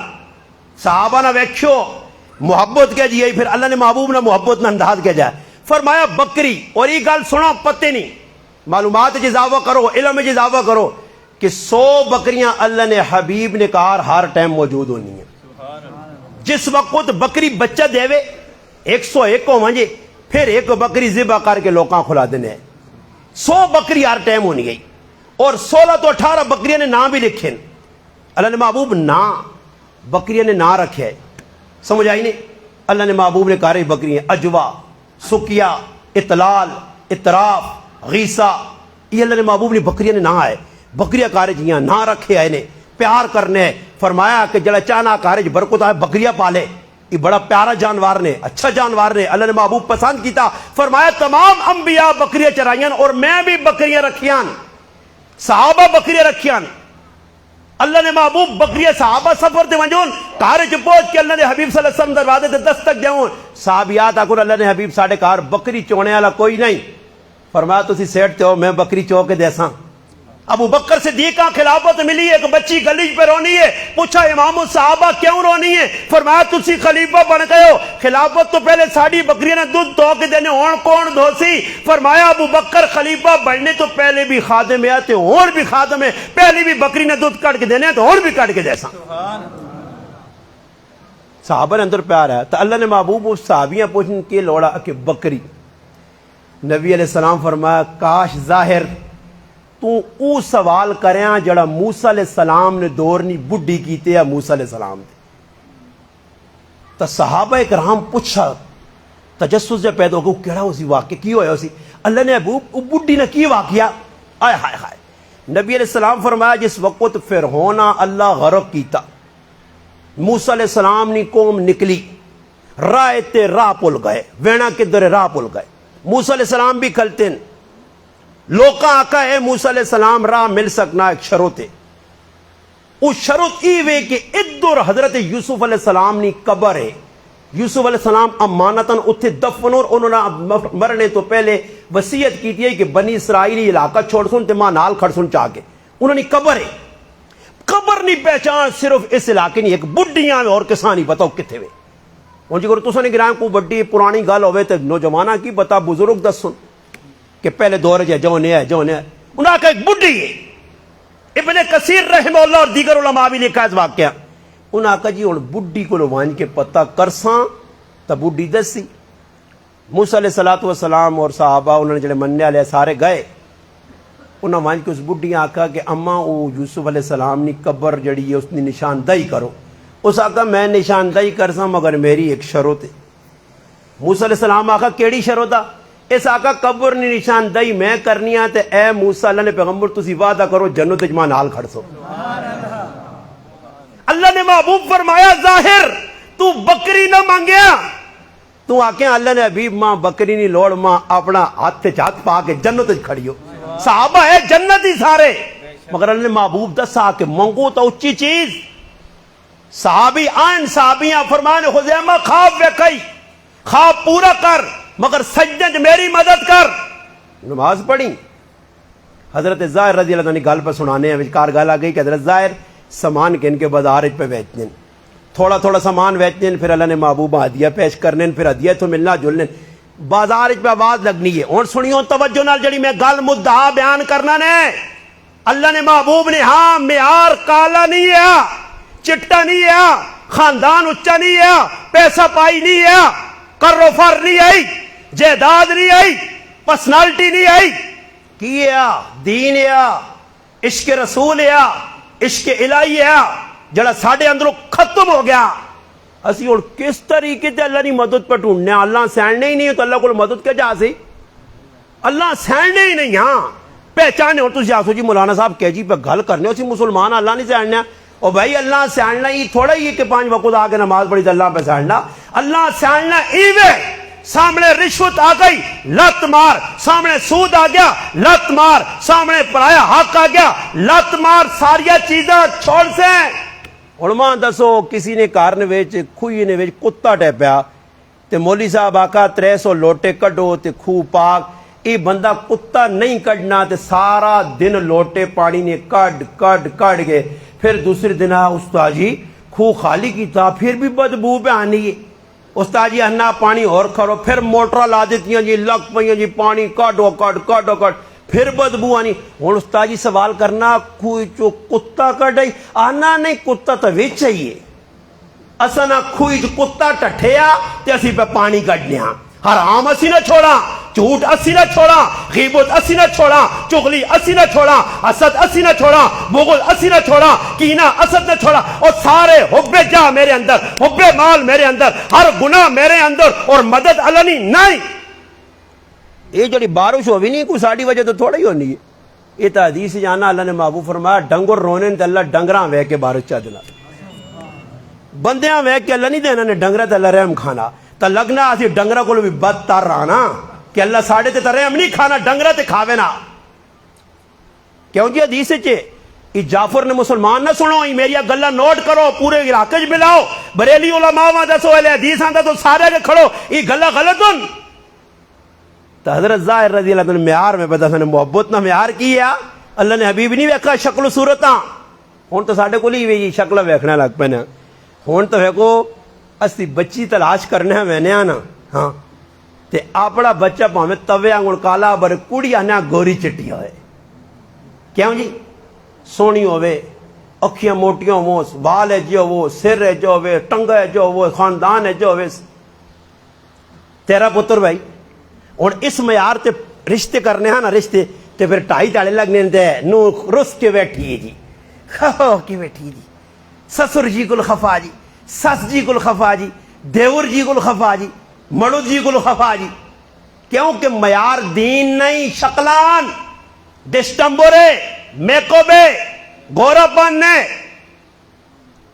صحابہ نہ ویکھو محبت کیا جی پھر اللہ نے محبوب نہ محبت نہ انداز کیا جائے. فرمایا بکری. اور یہ گل سنو پتے نہیں معلومات اضافہ کرو علم اضافہ کرو کہ 100 بکریاں اللہ نے حبیب نے کہا ہر ٹائم موجود ہونی ہیں. جس وقت بکری بچہ دے وے 101 ہو مانجے پھر ایک بکری ذبح کر کے لوکاں کھلا دینے 100 بکری ہر ٹائم ہونی گئی. اور 16 تو 18 بکریاں نے نام بھی لکھیں. اللہ نے محبوب نا بکریاں نے نا رکھے. سمجھ آئی نہیں. اللہ نے محبوب نے کہا رہی بکریاں اجوا سکیا اطلال اطراف غیسہ یہ اللہ نے محبوب نے بکریاں نے نہ آئے. بکریاں کارج جیاں نہ رکھے آئے نے پیار کرنے. فرمایا کہ جڑا چانا کارج برکت آئے بکریاں پالے. یہ بڑا پیارا جانوار نے اچھا جانوار نے اللہ نے محبوب پسند کیتا. فرمایا تمام انبیاء بکریاں چرائیاں اور میں بھی بکریاں رکھیاں. صحابہ بکریاں رکھیاں. اللہ نے محبوب بکریاں صحابہ سفر دے ونجون کارج پہنچ کے اللہ نے حبیب صلی اللہ علیہ وسلم دروازے تے دستک دیون. صحابیات آکر اللہ نے حبیب ساڑھے کار بکری چونے والا کوئی نہیں. فرمایا تسی سیٹ تے ہو میں بکری چو کے دیساں. ابو بکر صدیقہ خلافت ملی ایک بچی گلیج پہ رونی ہے. پوچھا امام الصحابہ کیوں رونی ہے؟ فرمایا تسی خلیفہ بن گئے ہو خلافت تو پہلے ساڑھی بکریاں نے دودھ دھو کے دینے ہون کون دھو سی؟ فرمایا ابو بکر خلیفہ بننے تو پہلے بھی خادم ہے تے اور بھی خادم ہے. پہلی بھی بکری نے دودھ کٹ کے دینے تو اور بھی کٹ کے دیسا. صحابہ نے اندر پیار ہے. تو اللہ نے محبوب اس صحابیاں پوچھنے کے لوڑا کہ بکری. نبی علیہ السلام فرمایا کاش ظاہر تو او سوال کریاں جڑا موسیٰ علیہ السلام نے دورنی بڈی کیتے یا موسیٰ علیہ السلام دے. تو صحابہ اکرام پوچھا تجسس جب پیدا ہو گیا کیڑا ہو سی واقع کی ہویا ہو سی. اللہ نے ابو بڈی نے کی واقعہ آئے ہائے ہائے. نبی علیہ السلام فرمایا جس وقت فرعون اللہ غرق کیتا موسیٰ علیہ السلام نے قوم نکلی راہ تے راہ پل گئے وینا کدھر راہ پل گئے. موسیٰ علیہ السلام بھی کھلتے لوکاں آقا ہے موسیٰ علیہ السلام راہ مل سکنا ایک شروط ہے. اس شروط ای وے کہ ادھر حضرت یوسف علیہ السلام نی قبر ہے. یوسف علیہ السلام امانتاً اتھے دفن اور انہوں نے مرنے تو پہلے وصیت کی تھی کہ بنی اسرائیلی علاقہ چھوڑ سن تے ماں نال کھڑ سن چاہ کے انہوں نے قبر ہے. قبر نہیں پہچان صرف اس علاقے نہیں ایک بڈیاں میں اور کسانی بتاؤ کتھے وے. ان جی تساں نے گرام کو بڑی پرانی گل ہوئے تے نوجوانہ کی بتا بزرگ دس سن کہ پہلے دور جے جونے ہے انہاں کا ایک بڈی ہے. ابن کثیر رحمہ اللہ اور دیگر علماء بھی لکھا اس واقعہ. انہاں کا جی ان بڈی کو لوان کے پتہ کرساں تا بڈی دسی. موسیٰ علیہ السلام اور صحابہ انہوں نے جڑے مننے والے سارے گئے. انہاں وان کے اس بڈی آکھا کہ اماں او یوسف علیہ السلام نی قبر جڑی ہے اس نے نشاندہی کرو. اس آکھا میں نشاندہی کرساں مگر میری ایک شروط ہے. موسیٰ علیہ السلام آکھا کیڑی شروط ہے؟ اس آقا قبر نی نشاندہی میں کرنی آتے اے موسیٰ اللہ نے پیغمبر تسی وعدہ کرو جنت اجمان حال کھڑ سو. اللہ نے محبوب فرمایا ظاہر تو بکری نہ مانگیا تو آکے اللہ نے حبیب ماں بکری نہیں لوڑ ماں اپنا ہاتھ چاہت پا کے جنت کھڑی ہو. صحابہ ہے جنت ہی سارے مگر اللہ نے محبوب دسا کہ منگو تو اچھی چیز. صحابی آئین صحابیاں فرمانے خزیمہ خواب ویکھئی خواب پورا کر مگر سجدے چ میری مدد کر. نماز پڑھی. حضرت ظاہر رضی اللہ عنہ گل پہ سنانے ہیں کار گل آ گئی کہ حضرت ظاہر سامان کے ان کے بازار پہ بیچنے تھوڑا تھوڑا سامان بیچنے پھر اللہ نے محبوبہ ہدیہ پیش کرنے پھر ہدیہ تو ملنا جلنے بازار پہ آواز لگنی ہے. اور سنیو توجہ نال جڑی میں گل مدعا بیان کرنا نے اللہ نے محبوب نے ہاں معیار کالا نہیں ہے چٹا نہیں ہے خاندان اچا نہیں ہے پیسہ پائی نہیں ہے کرو فر نہیں آئی جائیداد نہیں آئی پرسنالٹی نہیں آئی کی دین عشق رسول عشق الہی جڑا ساڈے اندروں ختم ہو گیا. اسی اور کس طریقے سے اللہ کی مدد پہ ڈھونڈنے اللہ سہنے ہی نہیں تو اللہ کو مدد کے جا سی اللہ سہنے ہی نہیں. ہاں پہچانے اور تھی آسو جی مولانا صاحب کہ جی پہ گل کرنے اسی مسلمان اللہ نہیں سہنا اور بھائی اللہ سہنا ہی تھوڑا ہی کہ 5 وقت آ کے نماز پڑھی تو اللہ پہ سہنا اللہ سہنا ایوے سامنے رشوت آ گئی لت مار سامنے سود آ گیا لت مار سامنے پرایا حق آ گیا لت مار ساریا چیزیں چھوڑ سے. علماء دسو کسی نے کار کھوئی نے کتا ٹیپیا تے مولی صاحب آکا 300 لوٹے کڈو تے خوہ پاک یہ بندہ کتا نہیں کڈنا تے سارا دن لوٹے پانی نے کڈ کے پھر دوسرے دن استاد جی خوہ خالی کیتا پھر بھی بدبو پہ آنی ہے. استاد جی انا پانی اور کھڑو پھر موٹر لا دیتی جی لگ پہ جی پانی کڈو پھر بدبو آنی. ہوں استاد جی سوال کرنا خوہ چو کتا کڈائی آنا نہیں کتا تو وچ چاہیے اصا نہ خوہ چ کتا ٹٹھیا تے اسی پہ پانی کڈنے حرام اسی نہ چھوڑا جھوٹ اسی نہ چھوڑا غیبت اسی نہ چھوڑا چغلی اسی نہ چھوڑا حسد اسی نہ چھوڑا بغض اسی نہ چھوڑا کینہ اسد نہ چھوڑا اور سارے حب جاہ میرے اندر حب مال میرے اندر ہر گناہ میرے اندر اور مدد علنی نہیں. یہ جڑی بارش ہوئی نہیں کوئی ساڑی وجہ تو تھوڑا ہی ہونی ہے. یہ تو حدیث جانا اللہ نے محبوب فرمایا ڈنگر رونے تے اللہ ڈنگراں وے کے بارش چا دینا بندیاں وے کے اللہ نہیں دینا نے ڈنگرا تے اللہ رحم کھانا تو لگنا اسی ڈنگرا کو بھی بدتر رہنا کہ اللہ ساڑھے تے رحم نہیں کھانا ڈنگرا تے کھاوے نا. کیوں جی حدیث چ جعفر نے مسلمان نہ سنو میری گلا نوٹ کرو پورے علاقے چ ملاؤ بریلی علماء وا دسو اہل حدیث آندا تو سارے کے کھڑو یہ گلا غلط ہن. تو حضرت ظاہر رضی اللہ عنہ معیار میں پتہ سنے محبت نہ معیار کی ہے اللہ نے حبیب نہیں ویکھا شکل و صورتاں ہن تو ساڈے کول ہی شکل ویکھنا لگ پے نے. ہن تو ویکھو اسی بچی تلاش کرنے وینے نا ہاں تے اپنا بچہ پاویں توے آنگن کالا بر کڑی آنا گوری چٹی ہوئے کیوں جی سونی ہوئے اکھیاں موٹیاں ہو بال ہے جو وہ سر ہے جو ہوئے ٹنگ ہے جو وہ خاندان ہے جو ہوئے تیرا پتر بھائی. اور اس معیار تے رشتے کرنے ہیں نا رشتے تے پھر ٹائی تاڑے لگنے دے نو رس کے بیٹھی ہے جی خفا کے بیٹھی جی سسر جی کل خفا جی سس جی کل خفا جی دیور جی کل خفا جی مڑو جی کل خفا جی کیونکہ معیار دین نہیں شکلان ڈسٹمبرے میکوبے گورا پاننے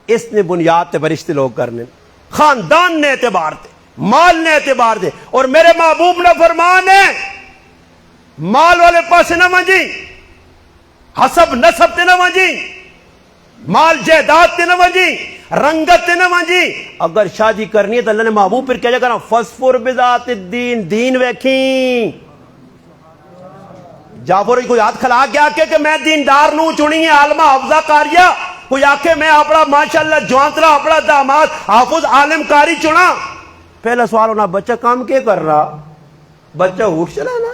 اس نے بنیاد تے برشتے لوگ کرنے خاندان نے اعتبار تے مال نے اعتبار دے. اور میرے محبوب نے فرمانے مال والے پاس نہ منجی حسب نسب تے نہ منجی مال جائیداد تے نہ منجی رنگت تے نہ منجی. اگر شادی کرنی ہے تو اللہ نے محبوب پھر کہہ جائے فسفر بذات الدین دین ویکھیں. جعفر کو یاد کھلا گیا کہ میں دیندار نو چنی ہے عالمہ حفظہ کاریہ کوئی آکے میں اپنا ماشاءاللہ جوانترا اپنا داماد حافظ عالم کاری چنا. پہلا سوال ہونا بچہ کام کیا کر رہا بچہ ہوش چلانا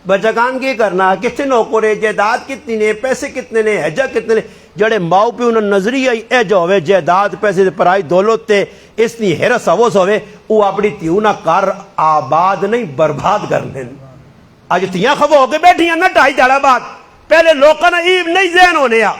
بچہ کام کیا کرنا کتنے نوکرے جائیداد کتنی نے پیسے کتنے نے حجہ کتنے نے جڑے ماؤ پیو نے نظریہ اے جو ہوئے جائیداد پیسے پرائی دولت تے اس نے ہرس ہوس ہوئے وہ اپنی تیوں نہ کر آباد نہیں برباد کر لیں. آج تیاں خبر ہو کے بیٹھی ہیں نا ڈھائی جاڑا بات پہلے لوکاں ایو نہیں ذہن ہونے آ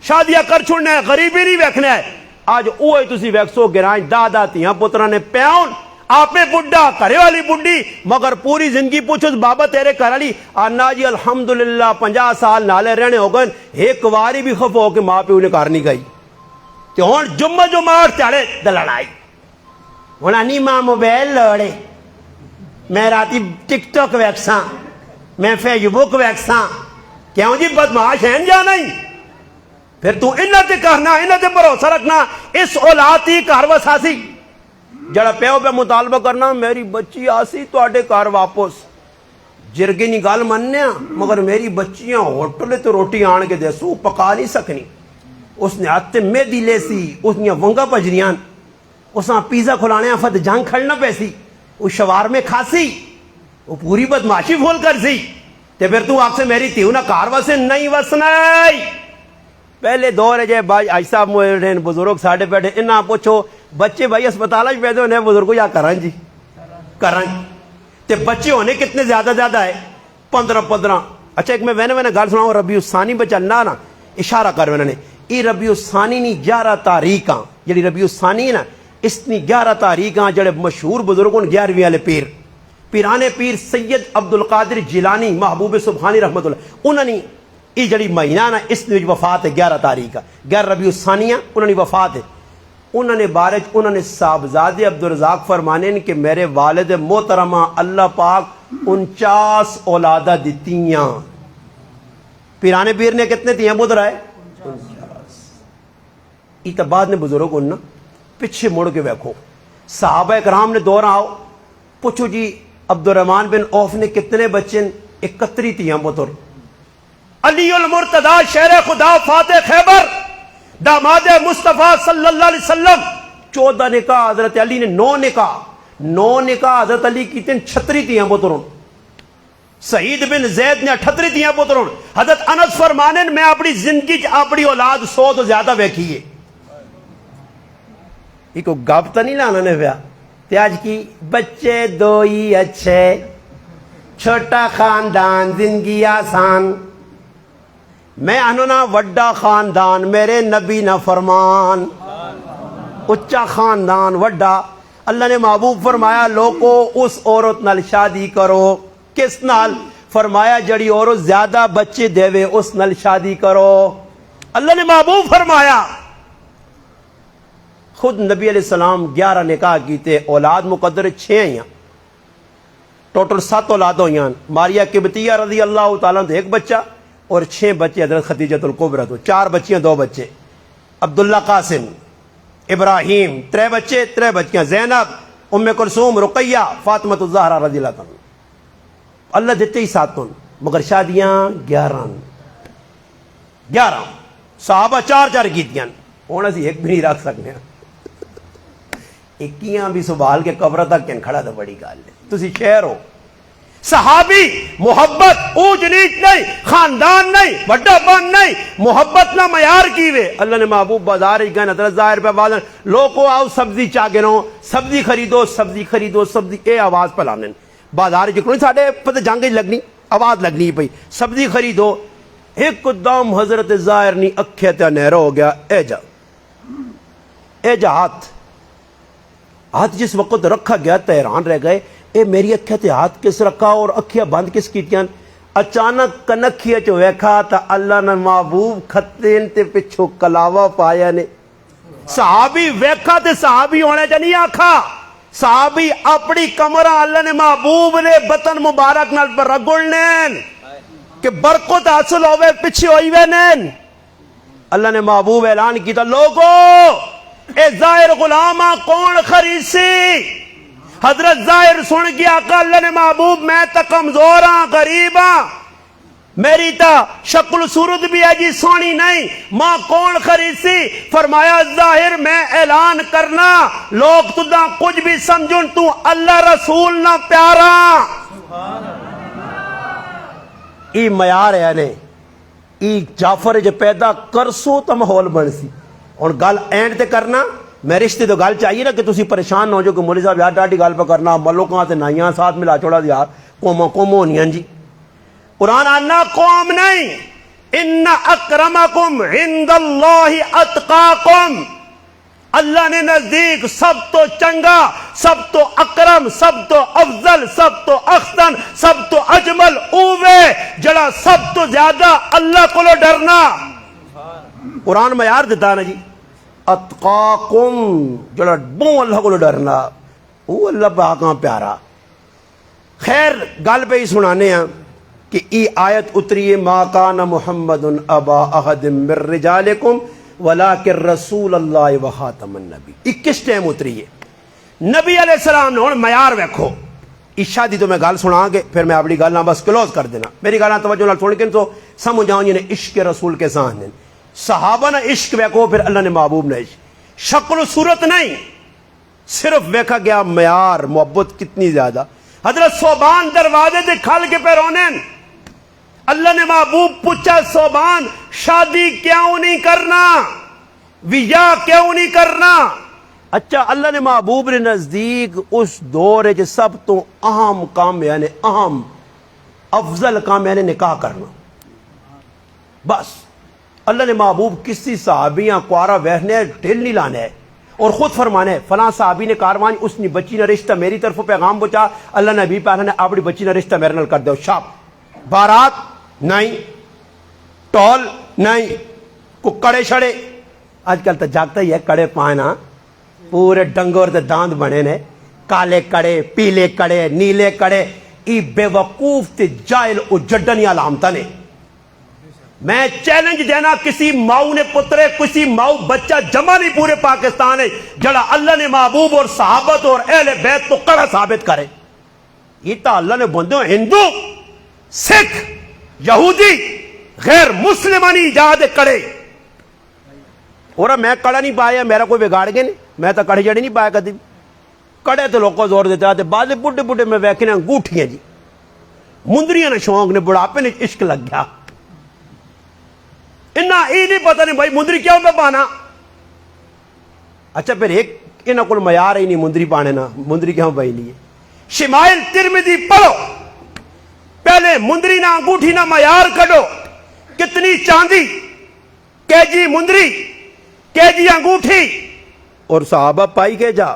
شادیاں کر چھوڑنے ہے غریبی نہیں ویکھنا ہے. آج اوہ تسی ویکسو گرائیں دادا تیاں پترہ نے پیاؤن آپ میں بڑھا کرے والی بڑھی مگر پوری زندگی پوچھو بابا تیرے کر علی آنا جی الحمدللہ 50 سال نالے رہنے ہو گئے ایک واری بھی خف ہو کے ماں پہ انہیں کار نہیں گئی کہ ہون جمعہ تیارے دلڑائی ہونا نہیں ماں موبیل لڑے میں راتی ٹک ٹاک ویکساں میں فیس بک ویکساں کیوں جی بدماش ہیں یا نہیں؟ پھر تو انہاں تے کرنا، انہاں تے بھروسہ رکھنا، اس اولاد ہی گھر وساسی جڑا پیو پہ مطالبہ کرنا میری بچی آسی تواڈے گھر واپس جرگے نہیں گل مننے مگر میری بچیاں ہوٹل تو روٹی آن کے دیسو پکا نہیں سکنی، اس نے ہاتھ مہدی لے سی، اس نے ونگا پجریاں، اس نے پیزا کھلانے فت جنگ کھڑنا پیسی، وہ شوار میں کھاسی، وہ پوری بدماشی پھول کر سی تے پھر تو آپ سے میری تیو نہ کار وسے نہیں وسنا۔ پہلے دور ہے جے بھائی آج صاحب موڑے بزرگ ساڑھے بیٹھے انہاں پوچھو بچے بھائی اسپتالہ پیدا ہونے بزرگوں یا کرن جی کرن تے بچے ہونے کتنے زیادہ ہے 15۔ اچھا ایک میں گل سناؤں، ربیع الثانی بچہ نہ اشارہ کر انہوں نے یہ ربیع الثانی نی 11 تاریخ جڑی ربیع الثانی ہے نا اس نی 11 تاریخ جڑے مشہور بزرگوں 11ویں والے پیرانے پیر سید عبد القادر جیلانی محبوب سبحانی رحمت اللہ انہوں نے یہ جڑی مہینہ نا اس نے وفات ہے 11 تاریخ 11 ربیع الثانی انہوں نے وفات ہے۔ انہوں نے بارج انہوں نے صاحبزادے عبدالرزاق فرمانے کہ میرے والد محترمہ اللہ پاک 49 اولادہ دیتیاں، پیرانے پیر نے کتنے تیاں بدر آئے 49۔ اتباد نے بزرگ انہوں پیچھے مڑ کے بیکھو صحابہ اکرام نے دور آؤ پوچھو جی عبد الرحمن بن عوف نے کتنے بچے 31 تیاں بدر، علی المرتضی شیر خدا فاتح خیبر داماد مصطفیٰ صلی اللہ علیہ وسلم 14 نکاح حضرت علی نے 9 نکاح حضرت علی کی 36 تیاں پتروں، سعید بن زید نے 38 تیاں پتروں، حضرت انس فرمانے میں اپنی زندگی اپنی اولاد 100 تو زیادہ ویکھی ہے۔ یہ کو گپ تو نہیں لانا نے پیا تے آج کی بچے 2 ہی اچھے، چھوٹا خاندان زندگی آسان، میں انونا وڈا خاندان میرے نبی نہ فرمان، اچا خاندان وڈا۔ اللہ نے محبوب فرمایا لوگو اس عورت نال شادی کرو، کس نال؟ فرمایا جڑی عورت زیادہ بچے دے وے اس نال شادی کرو، اللہ نے محبوب فرمایا۔ خود نبی علیہ السلام 11 نکاح کیتے، اولاد مقدر 6 ہیں، ٹوٹل 7 اولاد ہوئی ہیں، ماریہ قبطیہ رضی اللہ تعالیٰ عنہ 1 بچہ اور 6 بچے حضرت خدیجۃ الکبریٰ تو 4 بچیاں 2 بچے، عبداللہ قاسم ابراہیم 3 بچے 3 بچیاں، زینب ام کلثوم رقیہ فاطمۃ الزہرا رضی اللہ عنہ، اللہ دیتے ہی 7 مگر شادیاں 11 صحابہ 4 کیتیاں، ہوں اسی ایک بھی نہیں رکھ سکتے، اکیاں بھی سنبھال کے قبر تک کین کھڑا تو بڑی گل ہے، تسی شہر ہو۔ صحابی محبت اونچ نیچ نہیں، خاندان نہیں، بڑا بن نہیں، محبت نہ معیار کیوے۔ اللہ نے محبوب بازار گئے حضرت ظاہر پہ بازار لوگوں آؤ سبزی چاہ گنو، سبزی خریدو سبزی اے آواز پلانے بازار جکڑی ساڑھے پتہ جنگ لگنی آواز لگنی پئی سبزی خریدو، ایک دم حضرت ظاہر نی اکھے تے نیرہ ہو گیا، اے جا ہاتھ جس وقت رکھا گیا تو حیران رہ گئے، اے میری اکھے تے ہاتھ کس رکھا اور اکھیاں بند کس کیتیاں؟ اچانک کنکھیاں چو ویکھا تا اللہ نے محبوب کھتین تے پچھو کلاوہ پایا نے۔ صحابی ویکھا تے صحابی ہونے چا نہیں آکھا، صحابی اپنی کمرہ اللہ نے محبوب نے بطن مبارک نال پر رگڑنین کہ برکت حاصل ہوئے پچھے ہوئی وینین۔ اللہ نے محبوب اعلان کیتا لوگو اے ظاہر غلامہ کون خریسی؟ حضرت ظاہر سن گیا کہ اللہ نے محبوب میں تا کمزور ہاں غریب ہاں، میری تا شکل صورت بھی ہے جی سونی نہیں، ماں کون خریسی؟ فرمایا ظاہر میں اعلان کرنا لوگ تدہ کچھ بھی سمجھن تو اللہ رسول نہ پیارا۔ ای معیار ہے نے ای جعفر جو پیدا کرسو تو ماحول بن سی، اور گل اینڈ تے کرنا میں رشتے تو گل چاہیے نا کہ تسی پریشان نہ ہو جو کہ مولوی صاحب یار ڈاڈی گل پہ کرنا ملوکاں تے نائیاں ساتھ ملا چھوڑا یار قوم ہونیاں جی، قرآن آنا قوم نہیں، ان اکرمکم عند اللہ اتقاکم، اللہ نے نزدیک سب تو چنگا، سب تو اکرم، سب تو افضل، سب تو احسن، سب تو اجمل اوے جڑا سب تو زیادہ اللہ کو لو ڈرنا۔ قرآن معیار دیتا نا جی، اتقاکم جڑا بوں اللہ کو لو ڈرنا، وہ اللہ پاکاں پیارا۔ خیر گل پہ ہی سنانے ہیں، کہ ای آیت اتری ما کان محمد ابا احد من رجالکم ولکن رسول اللہ و خاتم النبی. کس ٹائم اتری ہے؟ نبی علیہ السلام نے. ہن معیار ویکھو. عشاء دی تو میں گل سنا کے پھر میں اپنی گل نہ بس کلوز کر دینا. میری گل توجہ نال سن کے تو سمجھ آؤں جی عشق رسول کے سان صحابہ نے عشق ویکھو پھر اللہ نے محبوب نے عشق. شکل و صورت نہیں, صرف ویکھا گیا معیار محبت کتنی زیادہ. حضرت صوبان دروازے سے کھل کے پہ رونے. اللہ نے محبوب پوچھا صوبان شادی کیوں نہیں کرنا, ویا کیوں نہیں کرنا؟ اچھا اللہ نے محبوب نے نزدیک اس دور ہے سب تو اہم کام یعنی اہم افضل کام یعنی نکاح کرنا. بس اللہ نے محبوب کسی صحابیاں کوارا وہنے ڈھل نہیں لانا ہے اور خود فرمانا ہے فلاں صحابی نے کاروان اس نے بچی نہ رشتہ میری طرف پیغام پہنچا. اللہ نے حبیب پاک نے اپنی بچی نہ رشتہ میرے نال کر دو. شاپ بارات نہیں, ٹول نہیں, کو کڑے شڑے. آج کل تو جاگتا ہی ہے کڑے پائنا, پورے ڈنگور دے داند بنے نے, کالے کڑے, پیلے کڑے, نیلے کڑے. ای بے وقوف تے جائل او جڈنی علامتاں نے. میں چیلنج دینا کسی ماؤ نے پترے کسی ماؤ بچہ جمع نہیں پورے پاکستان ہے جڑا اللہ نے محبوب اور صحابت اور اہل بیت تو کڑا ثابت کرے. یہ تو اللہ نے بندے ہندو, سکھ, یہودی, غیر مسلمانی ایجاد کڑے. اور میں کڑا نہیں پایا, میرا کوئی بگاڑ گئے نہیں, میں تو کڑے جڑے نہیں پایا کدی. کڑے تو لوگوں زور دیتے آتے بعض بڈھے بڈھے میں ویکھنے انگوٹھیاں جی مندریاں نے شوق نے بڑھاپے نے عشق لگ گیا. انہاں یہ نہیں پتہ نہیں بھائی مندری کیوں پہ پانا. اچھا پھر ایک انہاں کو معیار ہی نہیں مندری پانے نا, مندری کیوں پائی نہیں ہے؟ شمائل ترمذی پڑھو, پہلے مندری نہ انگوٹھی نہ معیار کڈو. کتنی چاندی کے جی مندری کے جی انگوٹھی اور صحابہ پائی کے جا.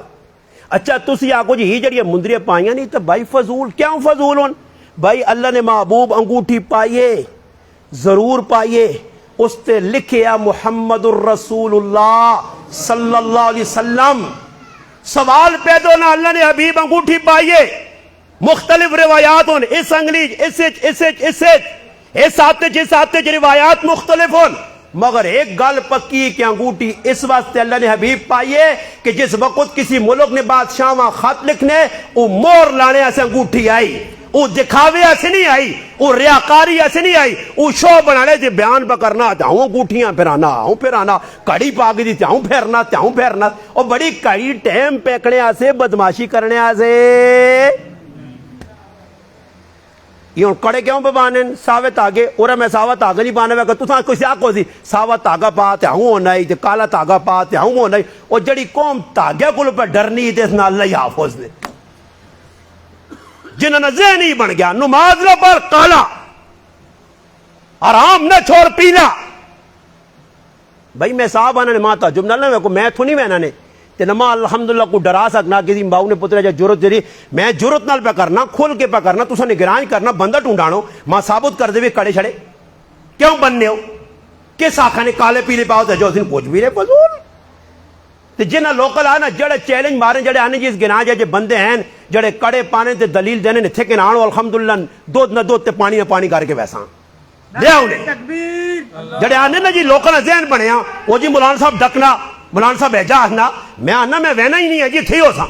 اچھا تسی آکو جی ہی جڑی مندریاں پائیاں نہیں تو بھائی فضول کیوں فضول ہون؟ بھائی اللہ نے محبوب انگوٹھی پائیے ضرور پائیے, اس تے لکھیا محمد الرسول اللہ صلی اللہ علیہ وسلم. سوال پیدا ہونا اللہ نے حبیب انگوٹھی پائیے, مختلف روایات ہون, اس انگلی اس آتے روایات مختلف ہون, مگر ایک گل پکی کہ انگوٹھی اس واسطے اللہ نے حبیب پائیے کہ جس وقت کسی ملک نے بادشاہ وہاں خط لکھنے وہ مور لانے ایسے انگوٹھی آئی, وہ دکھاوے ایسے نہیں آئی, وہ ریاکاری ایسے نہیں آئی, وہ شو بنانے جی بیان پہ کرنا چاہوں انگوٹھیاں پھرانا کڑی پاک دی چاہوں پھیرنا اور بڑی کڑی ٹیم پیکنے آسے بدماشی کرنے آسے. یہ کڑے کیوں پہ بانے ساوے تاگے اور میں ساوا تاگا نہیں بانے میں تو کسی آکو سی ساوا تاگا پاتے ہوں ہونا ہی کالا تاگا پاتے ہوں ہونا ہی. اور جڑی قوم تاگے کو پہ ڈرنی تے اس نال اللہ حافظ دے جنہوں نے ذہن ہی بن گیا نماز لو پر کالا آرام نہ چھوڑ پیلا. بھائی میں صاحب آنا نے ماتا جمنا لے میں تو نہیں وینا نے تے نما الحمدللہ کو ڈرا سکنا کسی باؤ نے پترے جا جرت جی میں جرت نال پہ کرنا کھول کے پہ کرنا تسا نگران کرنا بندہ ٹونڈانو ماں ثابت کر دے بھی کڑے چھڑے کیوں بننے ہو کس آخا نے کالے پیلے پاؤ تے جو دن کچھ بھی رہے فضول. تے جنہ لوکل آنا جڑے چیلنج مارے جڑے آنے جس گنا جے بندے ہیں جڑے کڑے پانے تے دلیل دینے تھے کہ نانو الحمدللہ دودھ نہ دودھ تے پانی نہ پانی کر کے ویسا لے انہیں جڑے آنے نا جی لوکل ذہن بنے ہاں وہ جی مولانا صاحب ڈکنا مولانا صاحب ایجا آخنا میں آنا میں وینا ہی نہیں ہے جی تھی ہو سا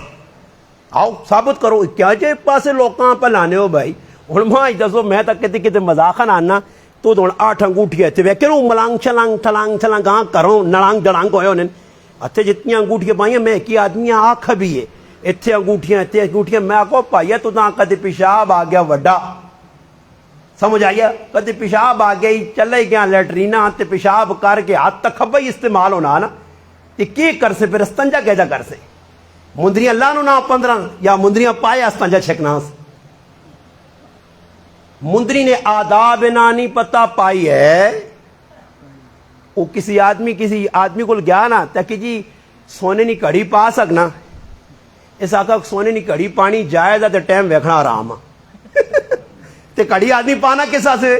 آؤ ثابت کرو کیا جے پاسے لوکاں پہ لانے ہو بھائی. ہوں ماں دسو میں تو کتے مذاقن آنا تو ہوں 8 انگوٹھیاں اتنے ویکے نو ملانگ چھلانگ ٹھلانگ چھلانگ کہاں کروں نڑانگ ڈڑانگ ہوئے انہیں اتنے جتنی انگوٹھیاں پائیں میں کی آدمی آخ بھی ہے اتنے انگوٹھیاں میں آخو پائیے تو کدی پیشاب آ گیا وڈا سمجھ آئیے کدی پیشاب آ گیا چلے گیا لیٹرینا تے پیشاب کر کے ہاتھ تک کھبا ہی استعمال ہونا نا تے کی کر سے پھر استنجا کیجا کر سے مندریاں لانو نا 15 یا مندریاں پائے استنجا چھکنا. مندری نے آداب نانی پتہ پائی ہے وہ کسی آدمی کو گیا نا تاکہ جی سونے نی کڑی پا سکنا اس آقا سونے نی کڑی پانی جائز ہے تے ٹائم ویکھنا آرام تے کڑی آدمی پانا کسا سے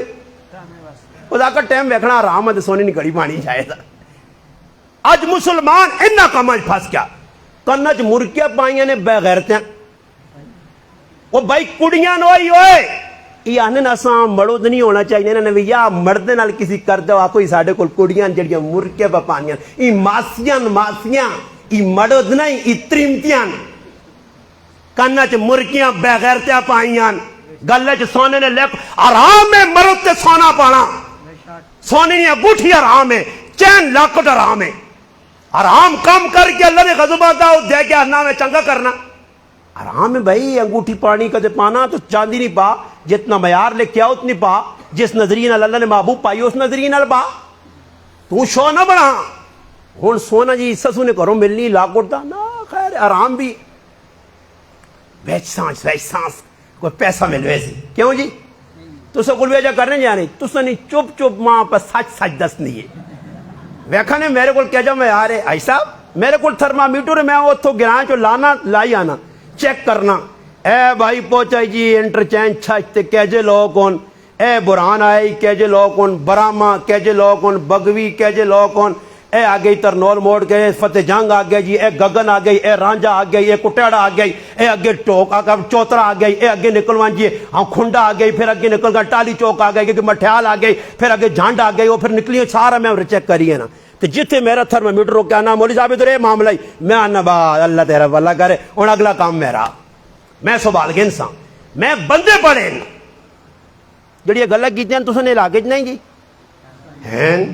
اس آقا ٹائم ویکھنا آرام ہے تے سونے نی کڑی پانی جائز ہے. اج مسلمان انہاں کاماں پھس گیا کنا چ مرکیاں پائیاں نے بغیرتیاں وہ بھائی کڑیاں نوئی ہوئے یہ آنے اساں مرد نہیں ہونا چاہیے انہوں نے بھی یا مرد نال کسی کر دو کوئی ساڈے کول کڑیاں جڑیاں مرکے پپانیاں ای ماسیاں ای مرد نہیں ای تریمتیاں کنا چ مرکیاں بغیرتیاں پائیاں گلے چ سونے نے لکھ حرام ہے مرد تے سونا پانا سونے نے انگوٹھی حرام ہے چین لاکٹ حرام ہے حرام کام کر کے اللہ نے غضب آتا ہے دے کے آنا میں چنگا کرنا حرام ہے بھائی انگوٹھی پانی کدے پانا تو چاندی نہیں پا جتنا معیار لے کے آؤ اتنی پا جس نظریے نال اللہ نے محبوب پائی اس نظریے نال پا تو شو نہ بنا ہن سونا جی سسو نے کرو ملنی لاکٹ دا نا خیر حرام بھی ویچ سانس کوئی پیسہ مل ویسی کیوں جی تو کل ویجہ کرنے جانے تو سنی چپ چپ ماں پر سچ دسنی ہے ویکھا نے میرے کول کہہ جا میں آ رہے آئی صاحب میرے کول تھرمامیٹر میں اتو گراں چو لانا لائی آنا چیک کرنا اے بھائی پہنچائی جی انٹرچینج چھچتے کہجے لوگ کون اے برہان آئی کہجے لوگ کون براما کہجے لوگ کون بگوی کہجے لوگ کون اے آگئی ترنول موڑ گئے فتح جنگ آ گئی جی اے گگن آ گئی اے رانجا آ گئی اے کٹیڑا آ گئی اے اگے ٹوک آ گئی چوترا آ گئی اے اگے نکلوان جی ہاں کھنڈا آ گئی پھر اگے نکل گا ٹالی چوک آ گئی کیونکہ مٹھیال آ گئی پھر اگے جھانڈ آ گئی وہ پھر نکلی سارا میں چیک کری ہے نا تو جتنے میرا تھرمامیٹر رو کیا نا مولی صاحب ادھر یہ معاملہ ہی میں آنا با اللہ تیرا والا کرے اور اگلا کام میرا میں سوال گے انسان میں بندے پڑے جڑی یہ گلہ کیتے ہیں تو سنے علاقے نہیں جی ہیں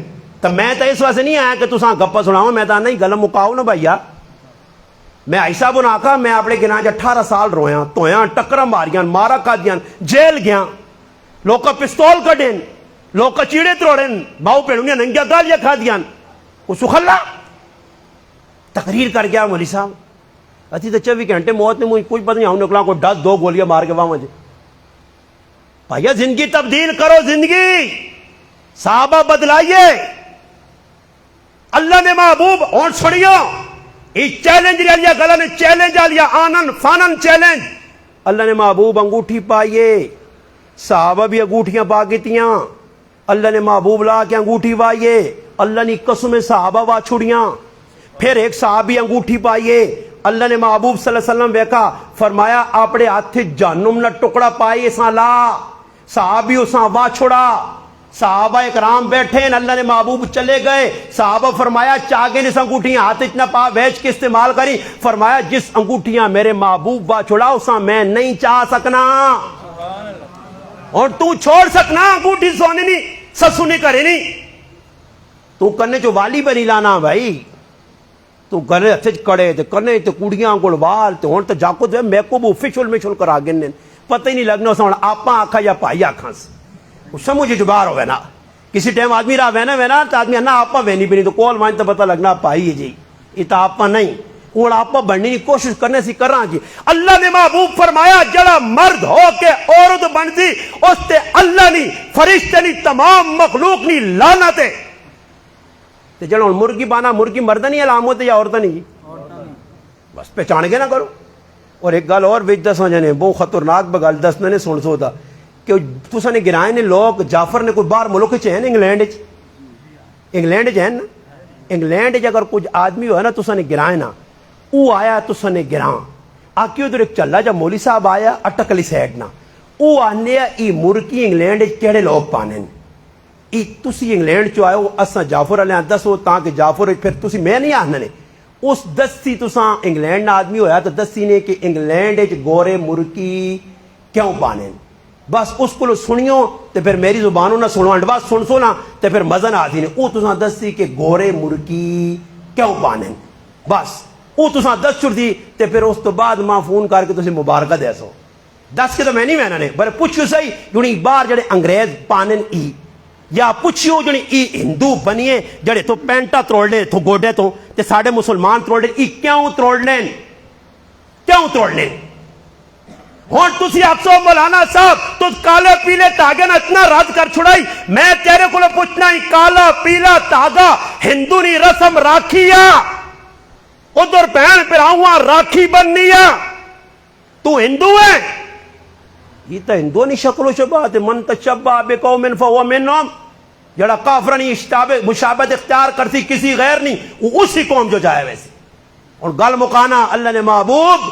تو میں تو اس واسطے نہیں آیا کہ تساں گپا سناؤں میں تو نہیں گل مکاؤ نا بھائیا میں ایسا بنا آخا میں اپنے گناہ 18 سال رویاں تویاں ٹکرا ماریاں مارا کھادیاں جیل گیا لوگ پستول کڈین لوگ چیڑے تروڑین باؤ پیڑوں ننگیا گالیاں کھا دیاں وہ سخلا تقریر کر گیا مولی صاحب اتی تو 24 گھنٹے موت نے مجھے کوئی پتہ نہیں آؤں نکلا کوئی 10-2 گولیاں مار کے وہاں مجھے بھائیا زندگی تبدیل کرو زندگی صحابہ بدلائیے اللہ نے محبوب اور سڑیوں یہ چیلنج لے لیا گلا نے چیلنج آ لیا آنن فانن چیلنج اللہ نے محبوب انگوٹھی پائیے صحابہ بھی انگوٹھیاں پا گیتیاں اللہ نے محبوب لا کے انگوٹھی پائیے اللہ نے قسم صحابہ وا چھڑیاں پھر ایک صحابی انگوٹھی پائیے اللہ نے محبوب صلی اللہ علیہ وسلم ویکھا فرمایا اپنے ہاتھ جہنم نہ ٹکڑا پائے اساں لا صحابی اساں وا چھڑا صحابہ اکرام بیٹھے ہیں اللہ نے محبوب چلے گئے صحابہ فرمایا چاگے اس انگوٹھیاں ہاتھ اتنا پا ویچ کے استعمال کری فرمایا جس انگوٹھیاں میرے محبوب وا چھڑا اساں میں نہیں چاہ سکنا اور تو چھوڑ سکنا انگوٹھی سونی نہیں سسو نہیں کرے نہیں تو کرنے جو والی بنی لانا بھائی تو گھر ہتھ کڑے تے کنے تے کڑیاں کول وال تے ہن تے جاکو تے میں کو بو فشل مشل کرا گنے پتہ ہی نہیں لگنا سن آپا آکھا یا بھائی آکھاں سمجھ جبار ہوئے نا کسی ٹائم آدمی راہ وینا تو آدمی انا آپا وینی بھی نہیں تو کول مائن تو پتہ لگنا پائی ہے جی یہ تو آپا نہیں اور آپا بننے کی کوشش کرنے سی کر رہا جی اللہ نے محبوب فرمایا جڑا مرد ہو کے عورت بنتی اس تے اللہ نہیں فرشتے نہیں تمام مخلوق نہیں لعنت ہے تے جڑا مرغی بانا مرغی مرد نہیں علامت یا عورت نہیں جی بس پہچان کے نہ کرو اور ایک گل اور وچ دساں جنے بہت خطرناک بگل دسنے نے سن سو دا کہ تساں نے گرائے نے لوگ جعفر نے کوئی باہر ملک چ ہیں انگلینڈ چ ہیں نا انگلینڈ چ اگر کچھ آدمی ہوا نا تساں نے گرائے نا او آیا تساں نے گراں آکے ادھر ایک چلا جا مولی صاحب آیا اٹکلی سائڈ نا او آنے ای مرکی انگلینڈ کیڑے لوگ پانے ای تسی انگلینڈ چو آئے ہو اساں جعفر علیہ دسو تاکہ جعفر پھر تسی میں نہیں آنے اس دسی تساں انگلینڈ آدمی ہویا تو دسی نے کہ انگلینڈ گورے مرکی کیوں پانے بس اس کو سنیو تے پھر میری زبانوں نہ سنو انڈ بس سن سونا تے پھر مزن آتی نے او تساں دسی کہ گورے مرکی کیوں پانے بس او تساں دس چھڑ دی تے پھر اس تو بعد ماں فون کر کے تسی مبارکہ دے سو دس کے تو میں نہیں وینا نے بلے پوچھو صحیح جنہی بار جڑے انگریز پانن ای یا پوچھو جنہی ای ہندو بنیے جڑے تو پینٹا تروڑ لے تو گوڑے تو تے ساڑھے مسلمان تروڑ لے ای کیوں تروڑ لیں کیوں تروڑ لیں ہون تسی افسو مولانا صاحب تو کالے پیلے تاگے نہ اتنا رد کر چھڑائی میں تیرے کو پوچھنا ہی کالا پیلا تاگا ہندو نی رسم راکھیا ادھر بہن پراؤں راکھی بننی ہے تو ہندو ہے یہ تو ہندو نہیں شکل و شبہت من تشبہ بقوم فہو منہم جڑا کافرنی مشابہت اختیار کرتی کسی غیر نہیں وہ اسی قوم جو جائے ویسے اور گل مکانا اللہ نے محبوب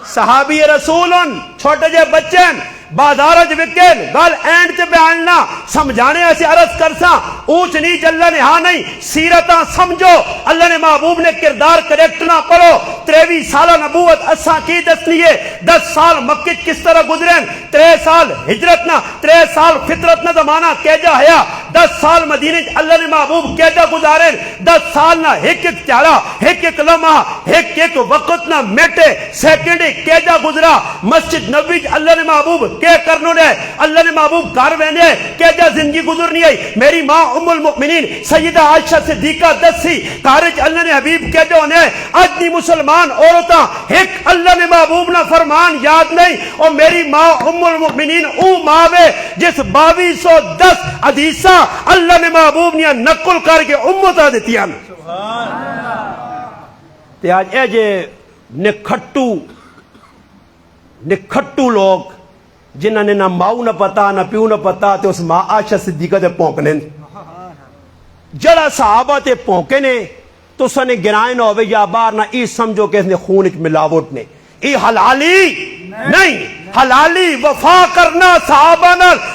صحابی رسول چھوٹے جے بچے بازار وکین گل اینڈ تے بیان نہ سمجھانے ایسے عرض کرساں اونچ نیچ اللہ نے ہاں نہیں سیرتاں سمجھو اللہ نے محبوب نے کردار کریکٹر نہ پڑھو 23 سالہ نبوت اساں کی دسنی ہے 10 سال مکہ کس طرح گزرین 3 سال ہجرت نہ 3 سال فطرت نہ زمانہ کیجا ہیا 10 سال مدینے اللہ نے محبوب کیجا گزارین 10 سال نہ ایک ایک تیارہ ایک لمحہ ایک وقت نہ میٹے سیکنڈ کیجا گزرا مسجد نبوی اللہ نے محبوب کے کرنو نے اللہ نے محبوب گھر وینے کیجا زندگی گزرنی ہے میری ماں ام المؤمنین سیدہ عائشہ صدیقہ دسی کارج اللہ نے حبیب کیجا ہونے اجنی مسلمان عورتاں ایک اللہ نے محبوب نہ فرمان یاد نہیں اور میری ماں ام المؤمنین او ماوے جس 2210 حدیثہ اللہ نے محبوب نے نقل کر کے امتہ دیتی ہیں تے آج اے جے نکھٹو لوگ جنہاں نے نہ ماؤ نہ پتا نہ پیو نہ پتا تے اس ماں عائشہ صدیقہ تے پونکنے جڑا صحابہ تے پونکنے تو سنے گرائیں نہ ہوئے یا بار نہ ای سمجھو کہ اس نے خون اچ ملاوٹ نے ای حلالی نہیں حلالی وفا کرنا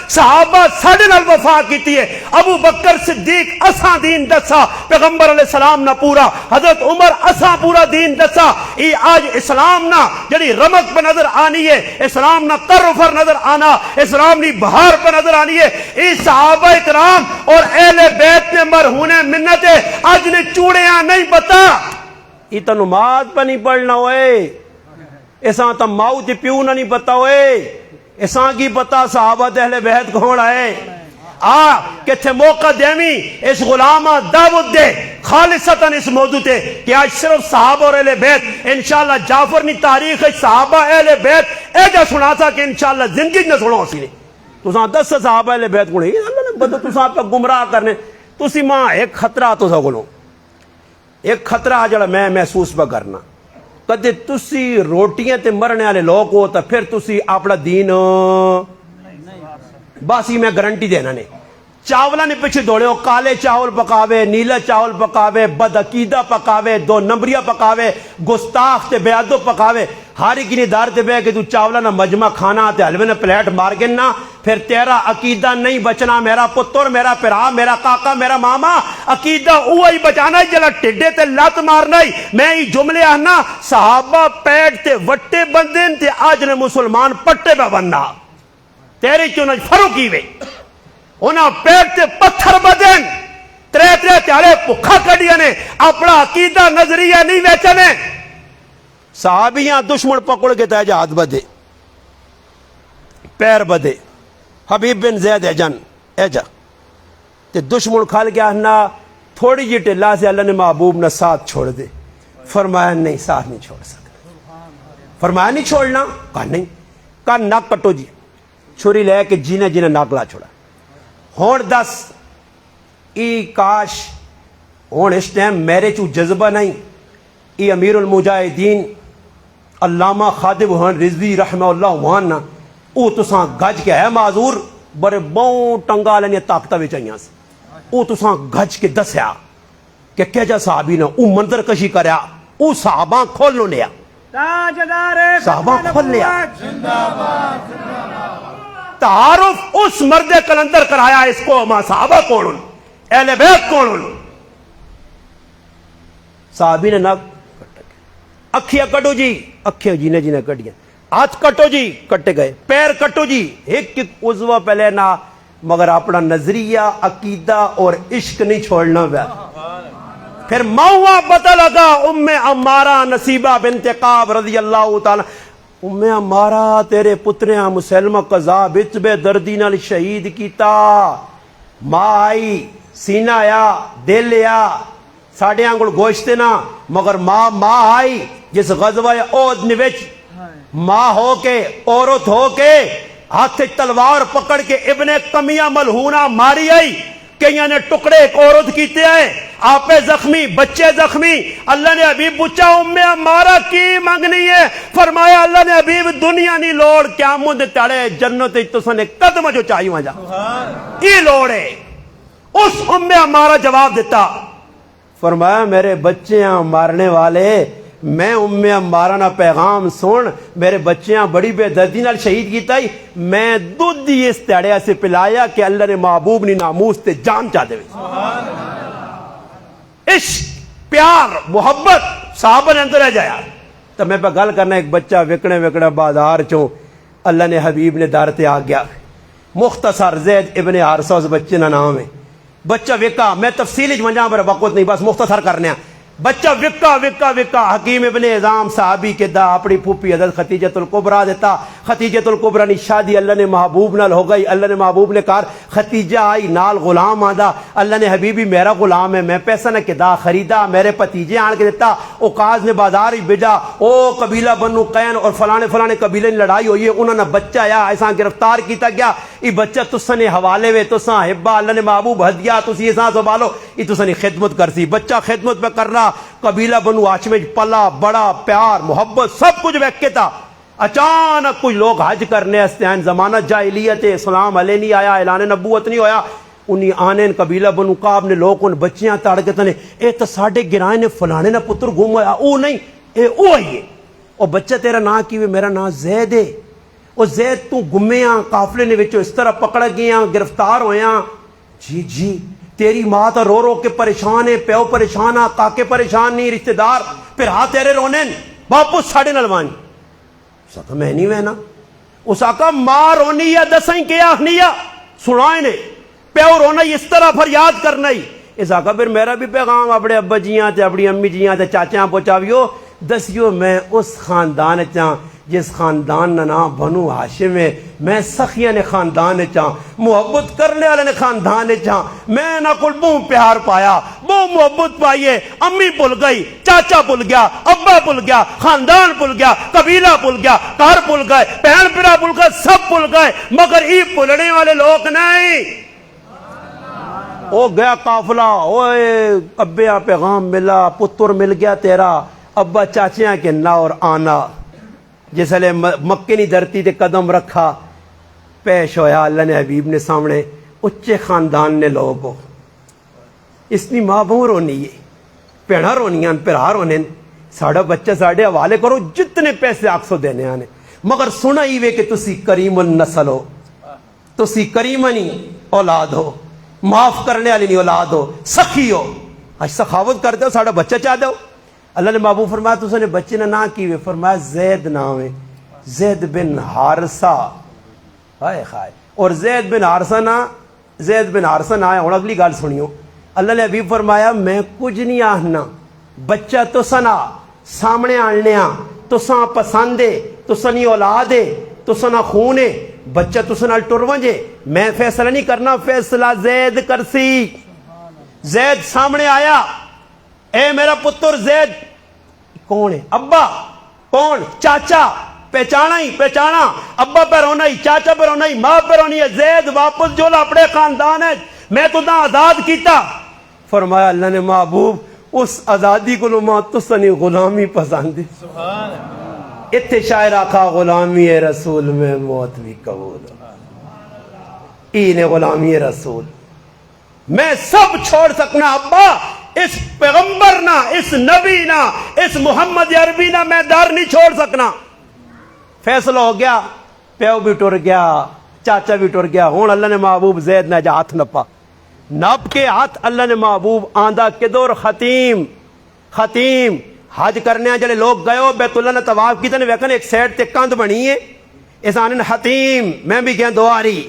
صحابہ ساڑھے نال وفا کیتی ہے ابو بکر صدیق اساں دین دسا پیغمبر علیہ السلام نہ پورا حضرت عمر اساں پورا دین دسا ای آج اسلام نہ جڑی رمق پہ نظر آنی ہے اسلام نہ ترفر نظر آنا اسلام نی بہار پہ نظر آنی ہے ای صحابہ اکرام اور اہل بیت نے مرہونے منت آج نے چوڑیاں نہیں بتا ای تو نماز پہ نہیں پڑھنا ہوئے ایساں تا ماؤ تے پیو نہ نہیں پتا ہوئے ایساں کی پتا صحابہ اہل بیت کون آئے کہ تھے موقع دیمی اس غلامہ دعوت دے خالصتاً اس موضوع تے کہ آج صرف صحابہ اور اہل بیت انشاءاللہ جعفر نی تاریخ صحابہ اہل بیت اے جا سنا تھا کہ انشاءاللہ زندگی نہ سنا اسی نے تو ساں 10 صحابہ اہل بیت کو نہیں اللہ نے بدو تو ساں پہ گمراہ کرنے تو سی ماں ایک خطرہ تو سا گلوں ایک خطرہ جڑا میں محسوس پہ کرنا کدے تسی روٹیاں تے مرنے والے لوگ ہو تو پھر تسی اپنا دین باسی میں گارنٹی دینا نے چاولہ نے پیچھے دوڑے ہو کالے چاول پکاوے نیلا چاول پکاوے بد عقیدہ پکاوے 2 نمبریہ پکاوے گستاخ تے بیادو پکاوے ہاری کی دار تے بے کہ تو چاولہ نہ مجمع کھانا تے حلوے نہ پلیٹ مار کے نہ پھر تیرا عقیدہ نہیں بچنا میرا پتر میرا پرا میرا کاکا میرا ماما عقیدہ اوہی بچانا جلا ٹڈے تے لات مارنا ہی میں ہی جملے آنا صحابہ پیٹ تے وٹے بندین تے آج نے مسلمان پٹے پہ بننا تیری چونج فروکی وے انہاں پیٹ تے پتھر بدن 3 تیارے پکھا کڑیا نے اپنا عقیدہ نظریہ نہیں ویچنے صحابیاں دشمن پکڑ کے تیجا ہاتھ بدے پیر بدے حبیب بن زید ایجا تے دشمن کھال کے آنا تھوڑی جی ٹلہ سے اللہ نے محبوب نہ ساتھ چھوڑ دے فرمایا نہیں ساتھ نہیں چھوڑ سکتا فرمایا نہیں چھوڑنا کہا نہیں کہا ناک کٹو جی چھوری لے کے جینے ناک لا چھوڑا ہون دس ای کاش ہون اس ٹائم میرے چو جذبہ نہیں ای امیر المجاہدین علامہ خادم ہون رضوی رحمہ اللہ وہاں او تساں گج کے ہے معذور بڑے بہوں ٹنگا لینے طاقتہ بھی چاہیے او تساں گج کے دسیا کہ کیا صحابی نے او منظر کشی کریا او صحابہ کھول لو لیا صحابہ کھول لیا تعارف اس مرد کلندر کرایا اس کو ماں صحابہ کون اہل بیت کون صحابی نے نہ اکھیاں کٹو جی اکھیاں جینے کٹیاں ہاتھ کٹو جی کٹے گئے پیر کٹو جی ایک عضو پہلے نہ مگر اپنا نظریہ عقیدہ اور عشق نہیں چھوڑنا پیا پھر ماؤں پتہ لگا ام عمارہ نصیبہ بنت کعب رضی اللہ تعالی ام عمارہ تیرے پتریاں مسلمہ قضا بچ بے دردی نال شہید کیتا ماں آئی سینہ آیا دل لیا ساڑھے آنگل گوشتے نا مگر ماں آئی جس غزوہ احد نوچ ماں ہو کے عورت ہو کے ہاتھ تلوار پکڑ کے ابن کمیہ ملہونہ ماری آئی کئیاں نے ٹکڑے ایک عورت کیتے آئے آپے زخمی بچے زخمی اللہ نے حبیب پوچھا ام عمارہ کی مانگنی ہے فرمایا اللہ نے حبیب دنیا نہیں لوڑ قیامت دے تڑے جنت تو نے قدم جو چاہیے وہاں جا یہ لوڑ ہے اس ام عمارہ جواب دیتا فرمایا میرے بچے ہیں مارنے والے میں ام عمارہ نا پیغام سن میرے بچیاں بڑی بے دردی نال شہید کیتا ہی میں دودھ ہی اس تیڑیا سے پلایا کہ اللہ نے محبوب نی ناموس تے جان چاہ دے عشق پیار محبت صحابہ نے اندر رہ جایا تو میں پہ گل کرنا ایک بچہ وکڑے وکڑے بازار چوں اللہ نے حبیب نے دار تے آ گیا مختصر زید ابن حارثہ اس بچے نا نام ہے بچہ وکا میں تفصیلی منجاں پر وقت نہیں بس مختصر کرنے ہیں بچہ وکا وکا وکا حکیم ابن اعظام صحابی کے دا اپنی پھوپھی حضرت خدیجۃ الکبریٰ دیتا خدیجۃ الکبریٰ نی شادی اللہ نے محبوب نال ہو گئی اللہ نے محبوب نے کہا خدیجہ آئی نال غلام آندا اللہ نے حبیبی میرا غلام ہے میں پیسہ نہ کدا خریدا میرے پتیجے آن کے دیتا اوقاز نے بازار ہی بھیجا او قبیلہ بنو قین اور فلانے فلانے قبیلے لڑائی ہوئی ہے انہوں نے بچہ آیا ایسا گرفتار کیتا گیا یہ بچہ تسا نے حوالے وے تسا ہبا اللہ نے محبوب ہدیہ تسی ایسا سنبھالو یہ تسا نے خدمت کرسی بچہ خدمت پہ کر رہا قبیلہ بنو ہاشم پلا بڑا پیار محبت سب کچھ ویک کے تھا اچانک کچھ لوگ حج کرنے استعان زمانہ جاہلیت اسلام علیہ نہیں آیا اعلان نبوت نہیں ہویا انہی آنے قبیلہ بنو قاب نے لوگ ان بچیاں تاڑ کے تنے اے تو ساڑھے گرائے نے فلانے نا پتر گم ہویا او نہیں اے او آئیے او بچہ تیرا نا کیوے میرا نا زید ہے او زید تو گمیاں قافلے نے وچو اس طرح پکڑ گیاں گرفتار ہویاں جی تیری ماں تو رو رو کے پریشان ہے پیو پریشان ہے کاکے پریشان نہیں رشتہ دار پھر ہاں تیرے رونے واپس ساڑھے نلوانی سکا میں نہیں وینا اس آقا ماں رونی یا دسائیں کیا آخنیا سنائیں نے پیو رونا اس طرح فریاد کرنا ہی اس آقا پھر میرا بھی پیغام اپنے ابا جیاں تے اپنی امی جیاں تے چاچیاں پہنچاویو دسیو میں اس خاندان چاں جس خاندان نا نام بنو ہاشم ہے میں سخیاں نے خاندان چاں محبت کرنے والے نے خاندان چاں میں نہ کل بہوں پیار پایا بہوں محبت پائیے امی بھول گئی چاچا بھول گیا ابا بھول گیا خاندان بھول گیا قبیلہ بھول گیا کار بھول گئے بہن پھرا بھول گئے سب بھول گئے مگر ای بھولنے والے لوگ نہیں او گیا قافلہ اوے ابیا پیغام ملا پتر مل گیا تیرا ابا چاچیاں کے نا اور آنا جس لئے مکے نہیں دھرتی تے قدم رکھا پیش ہویا اللہ نے حبیب نے سامنے اچھے خاندان نے لوگو اس نے ماں بہوں رونی ہے پیڑا رونیاں پیڑا رونے ساڑھا بچہ ساڑھے حوالے کرو جتنے پیسے آکسو دینے آنے مگر سنا ہی وے کہ تسی کریم النسل ہو تسی کریمنی اولاد ہو معاف کرنے والی نہیں اولاد ہو سخی ہو آج سخاوت کرتے ہو ساڑھا بچہ چاہ دو اللہ نے محبوب فرمایا تو نے بچے نے نہ کیوے فرمایا زید نام ہے زید بن حارثہ ہائے خائے اور زید بن حارثہ نہ آئے اور اگلی گال سنیو اللہ نے حبیب فرمایا میں کچھ نہیں آہنا بچہ تو سنا سامنے آنیا تو ساں پسندے تو سنی اولادے تو سنا خونے بچہ تو سنا ٹرونجے میں فیصلہ نہیں کرنا فیصلہ زید کرسی زید سامنے آیا اے میرا پتر زید کون ہے ابا کون چاچا پہچانا ہی پہچانا ابا پہ رونا ہی چاچا پہ رونا ہی ماں پہ رونی ہے زید واپس جو اپنے خاندان ہے میں تو نہ آزاد کیتا فرمایا اللہ نے محبوب اس آزادی کو لما تسنی غلامی پسند اتھے شاعر آقا غلامی رسول میں موت بھی قبول غلامی رسول میں سب چھوڑ سکنا ابا اس پیغمبر نہ اس نبی نہ اس محمد عربی نہ میں در نہیں چھوڑ سکنا فیصلہ ہو گیا پیو بھی ٹر گیا چاچا بھی ٹر گیا ہون اللہ نے محبوب زید نے جا ہاتھ نپا نپ کے ہاتھ اللہ نے محبوب آندھا کدور ختیم حج کرنے جڑے لوگ گئے ہو بیت اللہ نے طواف کی تے ویکھن ایک سائڈ تے کندھ بنی ہے اس آنے حتیم میں بھی گیا دواری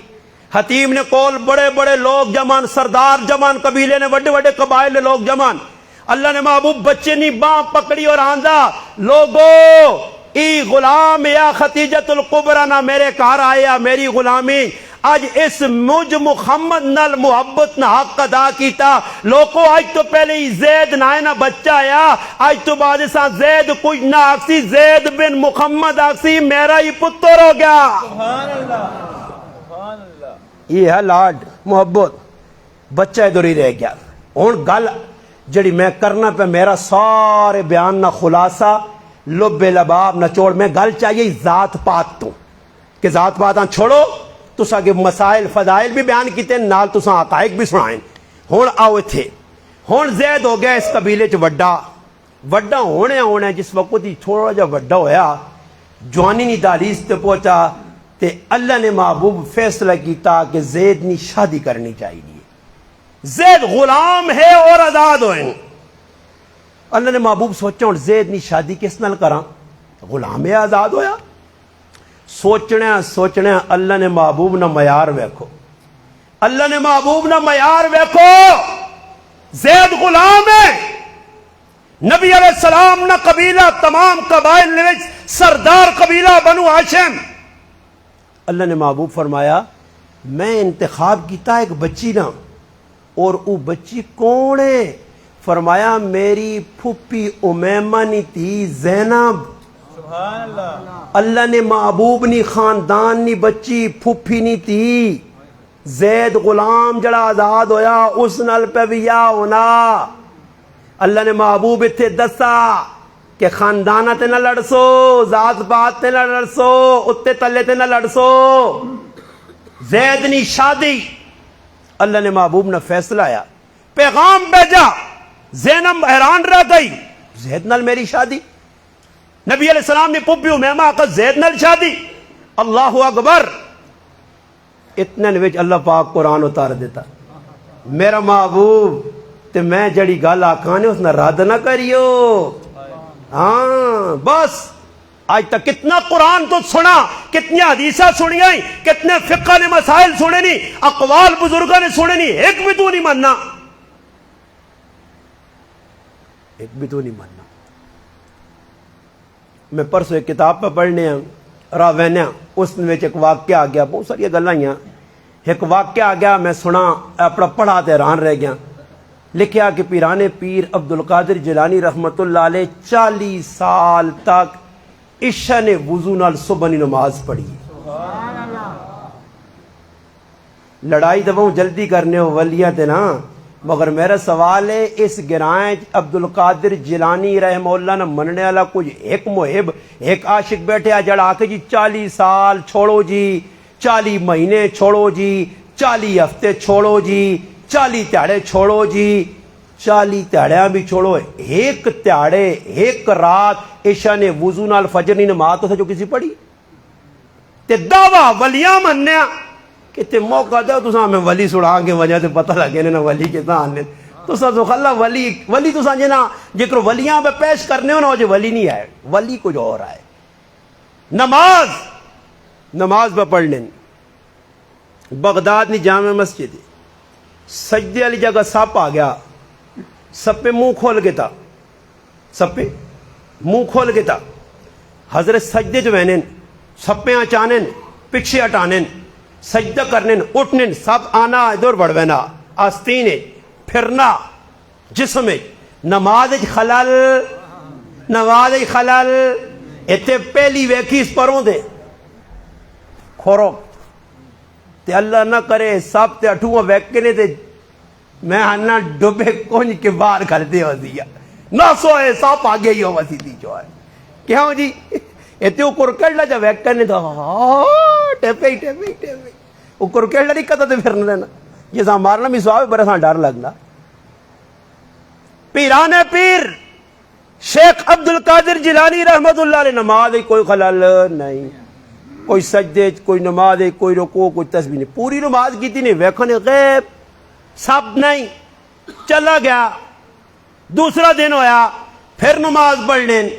حتیم نے کول بڑے بڑے لوگ جمان سردار جمان قبیلے نے بڑے بڑے قبائل لوگ جمان اللہ نے محبوب بچے نی باں پکڑی اور آندھا لوگو ای غلام یا خدیجۃ الکبریٰ نہ میرے کار آیا میری غلامی آج اس مجھ محمد نال محبت نہ حق ادا کیتا لوگو آج تو پہلے ہی زید نہ نہ بچہ آیا آج تو بعد سا زید کچھ نہ آکسی زید بن محمد آکسی میرا ہی پتر ہو گیا سبحان اللہ یہ ہے لاڈ محبت بچہ ادھر ہی رہ گیا ہوں گل جڑی میں کرنا پہ میرا سارے بیان نہ خلاصہ لب لباب نہ چوڑ میں گل چاہیے ذات پات تو کہ ذات پاتاں چھوڑو تسا کے مسائل فضائل بھی بیان کیتے نال تسا حقائق بھی سنائیں ہون آؤ تھے ہون زید ہو گیا اس قبیلے چ وڈا وڈا ہونے جس وقت ہی تھوڑا جا وڈا ہویا جوانی نہیں دہلیز تے پہنچا تے اللہ نے محبوب فیصلہ کیتا کہ زید نے شادی کرنی چاہیے. زید غلام ہے اور آزاد ہوئے. اللہ نے محبوب سوچا ہوں زید نے شادی کس نال کراں, غلام ہے آزاد ہویا. سوچنا اللہ نے محبوب نہ معیار ویکھو, اللہ نے محبوب نہ معیار ویکھو. زید غلام ہے, نبی علیہ السلام نہ قبیلہ تمام قبائل نے سردار قبیلہ بنو ہاشم. اللہ نے محبوب فرمایا میں انتخاب کیتا ایک بچی نہ, اور وہ بچی کون ہے؟ فرمایا میری پھپھی امیمہ نی تھی زینب. سبحان اللہ. اللہ نے محبوب نی خاندان نی بچی پھپھی نی تھی. زید غلام جڑا آزاد ہویا اس نال پہ ویا ہونا. اللہ نے محبوب اتھے دسا کہ خاندانہ تے نہ لڑسو, ذات پات تے نہ لڑسو, اتے تلے تے نہ لڑسو. زید نی شادی اللہ نے محبوب نے فیصلہ آیا, پیغام بھیجا. زینب حیران رہ گئی, زید نال میری شادی. نبی علیہ السلام نے پھپھی امیمہ آقا زید نال شادی. اللہ اکبر. اتنے وچ اللہ پاک قرآن اتار دیتا, میرا محبوب تے میں جڑی گل آکھانے اس نے رد نہ کریو. ہاں بس آج تک کتنا قرآن تو سنا, کتنی حدیثہ سنی آئی, کتنے فقہ نے مسائل سنے نہیں, اقوال بزرگوں نے سنے نہیں, ایک بھی تو نہیں ماننا, ایک بھی تو نہیں ماننا. میں پرسوں ایک کتاب پہ پڑھنے راوینیا, اس میں ایک واقعہ آ گیا, بہت ساری گلاں ہیں, ایک واقعہ آ گیا میں سنا اپنا پڑھا تے حیران رہ گیا. لکھیا کہ پیران پیر عبد القادر جیلانی رحمت اللہ علیہ 40 سال تک عشاء نے وضو نال صبح کی نماز پڑھی. لڑائی تو بہت جلدی کرنے ہو ولیاں تے نا, مگر میرا سوال ہے اس گرائیں عبد القادر جیلانی رحمہ اللہ نے مننے والا کچھ ایک محب ایک عاشق بیٹھے آ جڑا آکے جی 40 سال چھوڑو جی, 40 مہینے چھوڑو جی, 40 ہفتے چھوڑو جی, 40 تیاڑے چھوڑو جی, 40 تیاڑیاں بھی چھوڑو, ایک تیاڑے ایک رات عشاء نے وضو نال فجر نہیں نماز تو جو کسی پڑھی تے دعویٰ ولیاں منیا کہ تے موقع دے تساں میں ولی سڑا کے وجہ سے پتہ لگے نا ولی کتنا آنے تساں تو خلا ولی تساں جنا جکر ولیاں پہ پیش کرنے ہو نا جو ولی نہیں آئے, ولی کچھ اور آئے. نماز پہ پڑھ لیں. بغداد کی جامع مسجد سجدے والی جگہ سپ آ گیا, سپے منہ کھول کے تھا, سپے منہ کھول کے تھا. حضرت سجدے جو وینن سپے اچانن پچھے ہٹانن سجدہ کرنے اٹھنے سب آنا ادھر بڑھوینا آستین پھرنا جسم نماز خلل اتنے پہلی ویکھی اس پروں دے کھورو تے اللہ نہ کرے سب تے اٹھوں ویکنے تے میں ہنہ ڈبے کونج کے باہر کرتے ہو دیا نہ سوئے سب آگے ہی ہو وسی دی جو ہے کیا ہوں جی اتنے وہ کرکڑ جا ویکنے تو ٹیپے وہ کرکڑ نہیں کتا تے پھرنا لینا یہ ساں مارنا بھی سواہ بڑا ساں ڈر لگنا. پیران پیر شیخ عبد القادر جیلانی رحمت اللہ علیہ نماز کوئی خلل نہیں, کوئی سجدے کوئی نماز کوئی رکوع کوئی تسبیح نہیں, پوری نماز کی تھی نہیں ویکھنے غیب سب نہیں. چلا گیا دوسرا دن ہویا پھر نماز پڑھ لین,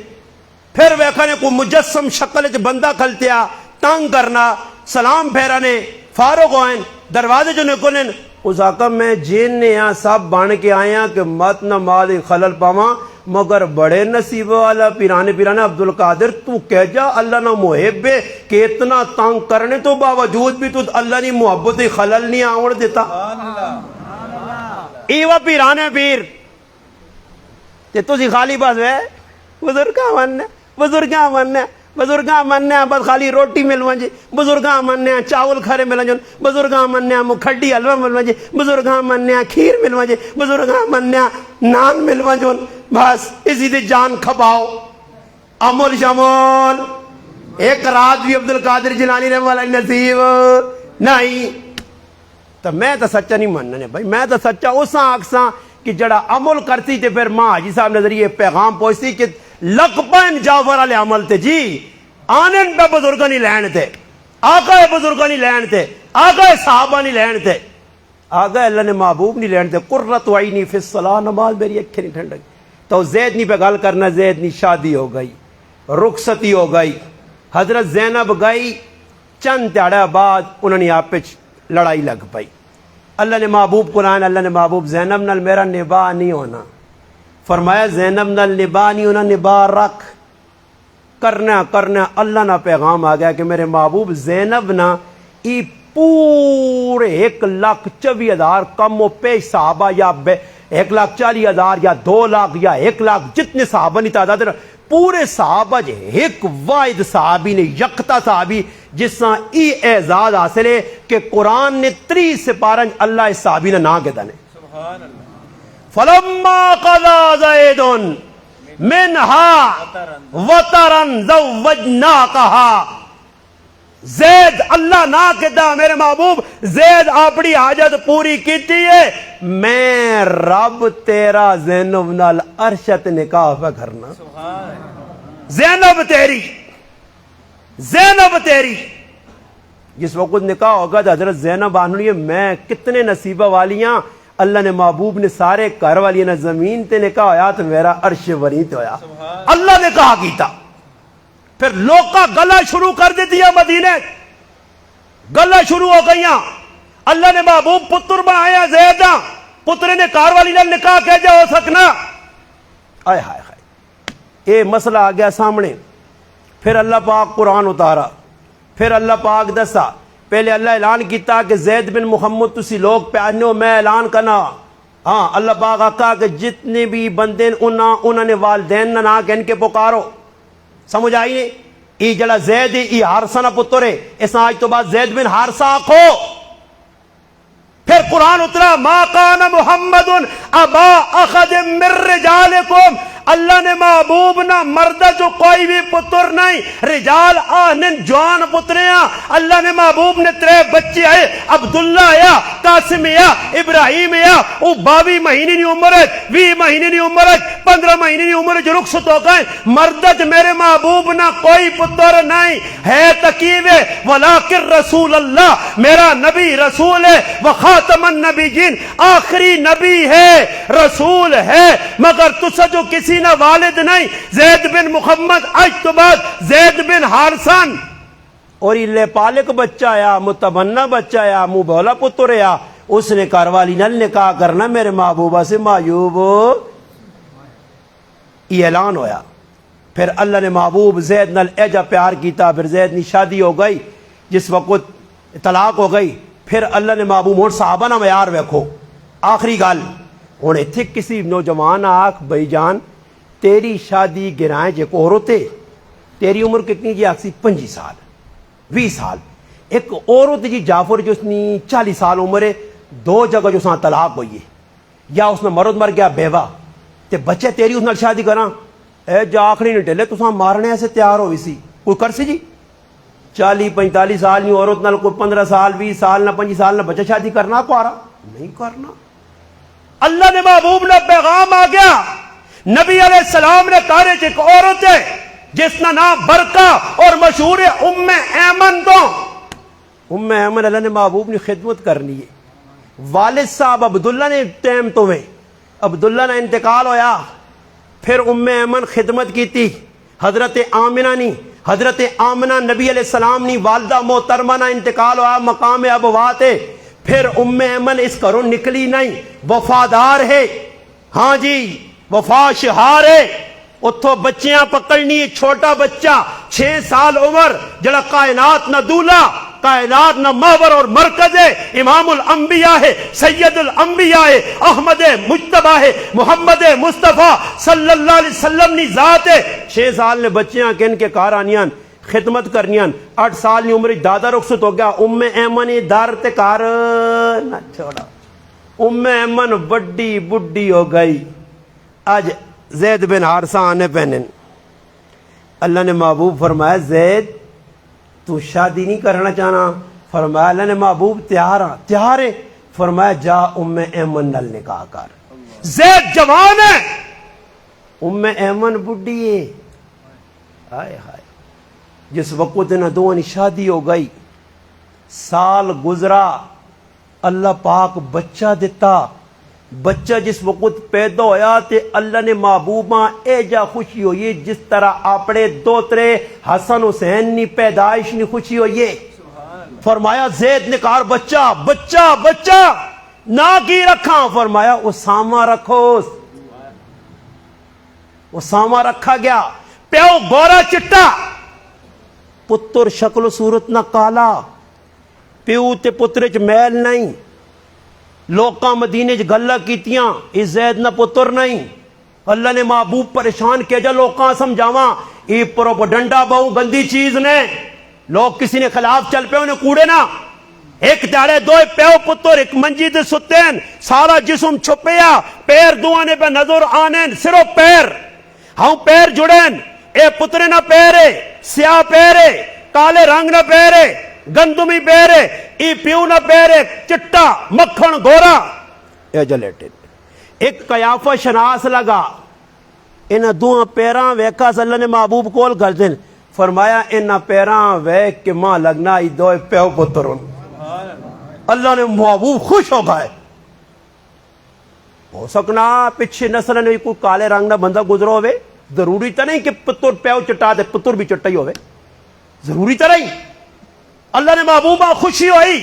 پھر ویکھنے کو مجسم شکل چ بندہ کھلتیا تنگ کرنا سلام پھیرانے فارغ ہوئیں دروازے جو نکلیں اس آقا میں جین نے یہاں سب بان کے آئے ہیں کہ مت نماز خلل پاواں مگر بڑے نصیب والا پیرانے عبد القادر تو کہہ جا اللہ نہ محب ہے کہ اتنا تنگ کرنے تو باوجود بھی تو اللہ نے محبت خلل نہیں آوڑ دیتا. ایوہ پیرانے پیر تے تسی خالی بس ہے بزرگاں مننے بس خالی روٹی ملوان جی, بزرگاں مننے چاول کھارے ملوان جی, بزرگاں مننے مکھڑی حلوہ ملوان جی, بزرگاں مننے کھیر ملوان جی, بزرگاں مننے نان ملوان جی, بس اسی دے جان کھپاؤ عمل شمول. ایک رات بھی عبد القادر جیلانی رحمہ اللہ نصیب نہیں. تو میں تو سچا نہیں ماننا بھائی, میں تو سچا اساں آکساں کہ جڑا عمل کرتی تے پھر ماں حاجی صاحب نظریے پیغام پہنچتی کہ لگ پین جعفر والے عمل تے جی آنن پہ بزرگاں نہیں لین تے آقا بزرگاں نہیں لین تے آقا صحابہ نہیں لین تے آقا اللہ نے محبوب نہیں لین تے قرۃ عینی فی الصلاۃ نماز میری اکھیں نہیں ٹھنڈک تو زید نہیں پہ گل کرنا زید نہیں شادی ہو گئی رخصتی ہو گئی حضرت زینب گئی چند تیڑا بعد انہوں نے آپ پہ لڑائی لگ پئی اللہ نے محبوب قرآن اللہ نے محبوب زینب نال میرا نباہ نہیں ہونا فرمایا زینب نال نباہ نہیں ہونا نباہ رکھ کرنا اللہ نہ پیغام آ گیا کہ میرے محبوب زینب نہ ای پورے 1,24,000 کم و پیش صحابہ یا 1,40,000 یا 2 لاکھ یا 1 لاکھ جتنے صحابہ نہیں تعداد پورے صحابہ جے ایک واحد صحابی نے یکتا صحابی جس سے ای اعزاز حاصل ہے کہ قرآن نے 3 سپارنج اللہ اس صحابی نے نہ کے دنے فَلَمَّا قَضَى زَيْدٌ مِنْهَا وَطَرًا زَوَّجْنَاكَهَا زید اللہ نہ کہتا میرے محبوب زید اپنی حاجت پوری کیتی ہے میں رب تیرا زینب نال عرشت نکاح پہ کرنا زینب تیری جس وقت نکاح ہوگا تو حضرت زینب آنی میں کتنے نصیبہ والیاں اللہ نے محبوب نے سارے گھر والی نے زمین تے نکاح ہویا تو میرا عرش ورید ہویا اللہ نے کہا کیتا پھر لوگ کا گلا شروع کر دیتی ہے مدینے گلا شروع ہو گئیاں اللہ نے محبوب پتر بنایا زیدہ پتر نے کار والی نے نکاح کیسے ہو سکنا آئے ہائے ہائے اے مسئلہ آ گیا سامنے پھر اللہ پاک قرآن اتارا پھر اللہ پاک دسا پہلے اللہ اعلان کیتا کہ زید بن محمد تسی لوگ پیانو میں اعلان کرنا ہاں اللہ پاک آقا کہ جتنے بھی بندے انہوں نے والدین نہ کہ ان کے پکارو سمجھ آئی نہیں ای جڑا زید ای حارثہ نہ پتر ہے اس آج تو بعد زید بن حارثہ آکھو پھر قرآن اترا ما کان محمد ابا احد من رجالکم اللہ نے محبوب نہ مردہ جو کوئی بھی پتر نہیں رجال آہنن جوان پتریاں اللہ نے محبوب نے 3 بچے آئے عبداللہ یا قاسم یا ابراہیم یا او 22 مہینے نہیں عمر ہے 20 مہینے نہیں عمر ہے 15 مہینے نہیں عمر ہے جو رخصت ہو گئے مردج میرے محبوب نہ کوئی پتر نہیں ہے تقیب ہے ولیکن رسول اللہ میرا نبی رسول ہے وخاتم النبیین آخری نبی ہے رسول ہے مگر تسا جو کسی نہ والد نہیں زید بن محمد آج تو بعد زید بن حارثان اور یہ پالک بچہ آیا متبنہ بچہ آیا منہ بولا پتر آیا اس نے کاروالی نل نکاح کرنا میرے محبوبہ سے معیوب یہ اعلان ہویا پھر اللہ نے محبوب زید نل ایجا پیار کیتا پھر زید نی شادی ہو گئی جس وقت طلاق ہو گئی پھر اللہ نے محبوب اور صحابہ نہ معیار ویکھو آخری گل ہوں اتنے کسی نوجوان آکھ بھائی جان تیری شادی گرائیں جے کو عورت ہے تیری عمر کتنی جی آکسی 25 سال 20 سال ایک عورت جی جعفر جو اس نے 40 سال عمر ہے 2 جگہ جو ساں طلاق ہوئی ہے یا اس نے مرد مر گیا بیوہ تے بچے تیری اس نے شادی کراں اے جا آخری نہیں ٹھلے تو ساں مارنے ایسے تیار ہوئی سی کوئی کر سی جی 40-45 سال نہیں عورت نال کوئی 15 سال 20 سال نہ 25 سال نہ بچہ شادی کرنا کو آ رہا نہیں کرنا اللہ نے محبوب نے پیغام آ گیا نبی علیہ السلام نے کہا کہ ایک عورت ہے جس کا نام برکہ اور مشہور ہے ام ایمن تو ام ایمن اللہ نے محبوب نے خدمت کرنی ہے والد صاحب عبداللہ نے ٹائم تو میں عبداللہ نے انتقال ہویا پھر ام ایمن خدمت کی تھی حضرت آمنہ نہیں حضرت آمنہ نبی علیہ السلام نے والدہ محترمہ نہ انتقال ہوا مقام ابوات ہے پھر ام ایمن اس گھروں نکلی نہیں وفادار ہے ہاں جی وفا شہار ہے اتھو بچیاں پکڑنی چھوٹا بچہ 6 سال عمر جڑا کائنات نہ دولا کائنات نہ محور اور مرکز ہے امام الانبیاء ہے سید الانبیاء ہے احمد مجتبہ ہے محمد مصطفیٰ صلی اللہ علیہ وسلم نی ذات ہے 6 سال نے بچیاں کن کے کارانیاں خدمت کرنیاں 8 سال نی عمر دادا رخصت ہو گیا ام ایمن دار تے کار نہ چھوڑا ام ایمن بڑی بڈی ہو گئی آج زید بن حارثہ آنے پہنن اللہ نے محبوب فرمایا زید تو شادی نہیں کرنا چاہنا فرمایا اللہ نے محبوب تیار ہے فرمایا جا ام ایمن نل نکاح کر زید جوان ہے، ام ایمن بڈھی ہے. ہائے ہائے. جس وقت انہاں دونوں کی شادی ہو گئی، سال گزرا، اللہ پاک بچہ دیتا. بچہ جس وقت پیدا ہویا تے اللہ نے محبوباں اے جا خوشی ہوئی جس طرح اپنے دوترے حسن حسین نی پیدائش نی خوشی ہوئی. فرمایا زید نے کہا بچہ بچہ بچہ نہ کی رکھا، فرمایا اسامہ رکھو. اسامہ رکھا گیا. پیو گورا چٹا، پتر شکل و صورت نہ کالا، پیو تے پتر چ میل نہیں. لوکاں مدینے چ گلاں کیتیاں اے زید نہ پتر نہیں. اللہ نے محبوب پریشان کیا جا لوکاں سمجھاواں اے پروپیگنڈا بہو گندی چیز نے. لوگ کسی نے خلاف چل پے انہیں کوڑے نا. ایک دیڑے دو پیو پتر ایک منجی تے ستین، سارا جسم چھپیا، پیر دوانے پہ نظر آنین، صرف پیر. ہاں پیر جڑین، اے پتر نہ پیرے، سیاہ پیرے، کالے رنگ نہ پیرے، گندمی پیرے، ای پیو نہ پیرے، چٹا مکھن گورا. اے جلیٹے ایک قیافہ شناس لگا، انہ دوہاں پیراں ویکھا اللہ نے محبوب کول کر دین. فرمایا انہ پیراں ویکھ کے ماں لگنا ای دو پیو پترون. اللہ نے محبوب خوش ہو گئے. ہو سکنا پچھے نسل نے کوئی کالے رنگ نہ بندہ گزرو ہوئے، ضروری تو نہیں کہ پتر پیو چٹا دے پتر بھی چٹا ہی ہوئے، ضروری تو نہیں. اللہ نے محبوبہ خوشی ہوئی.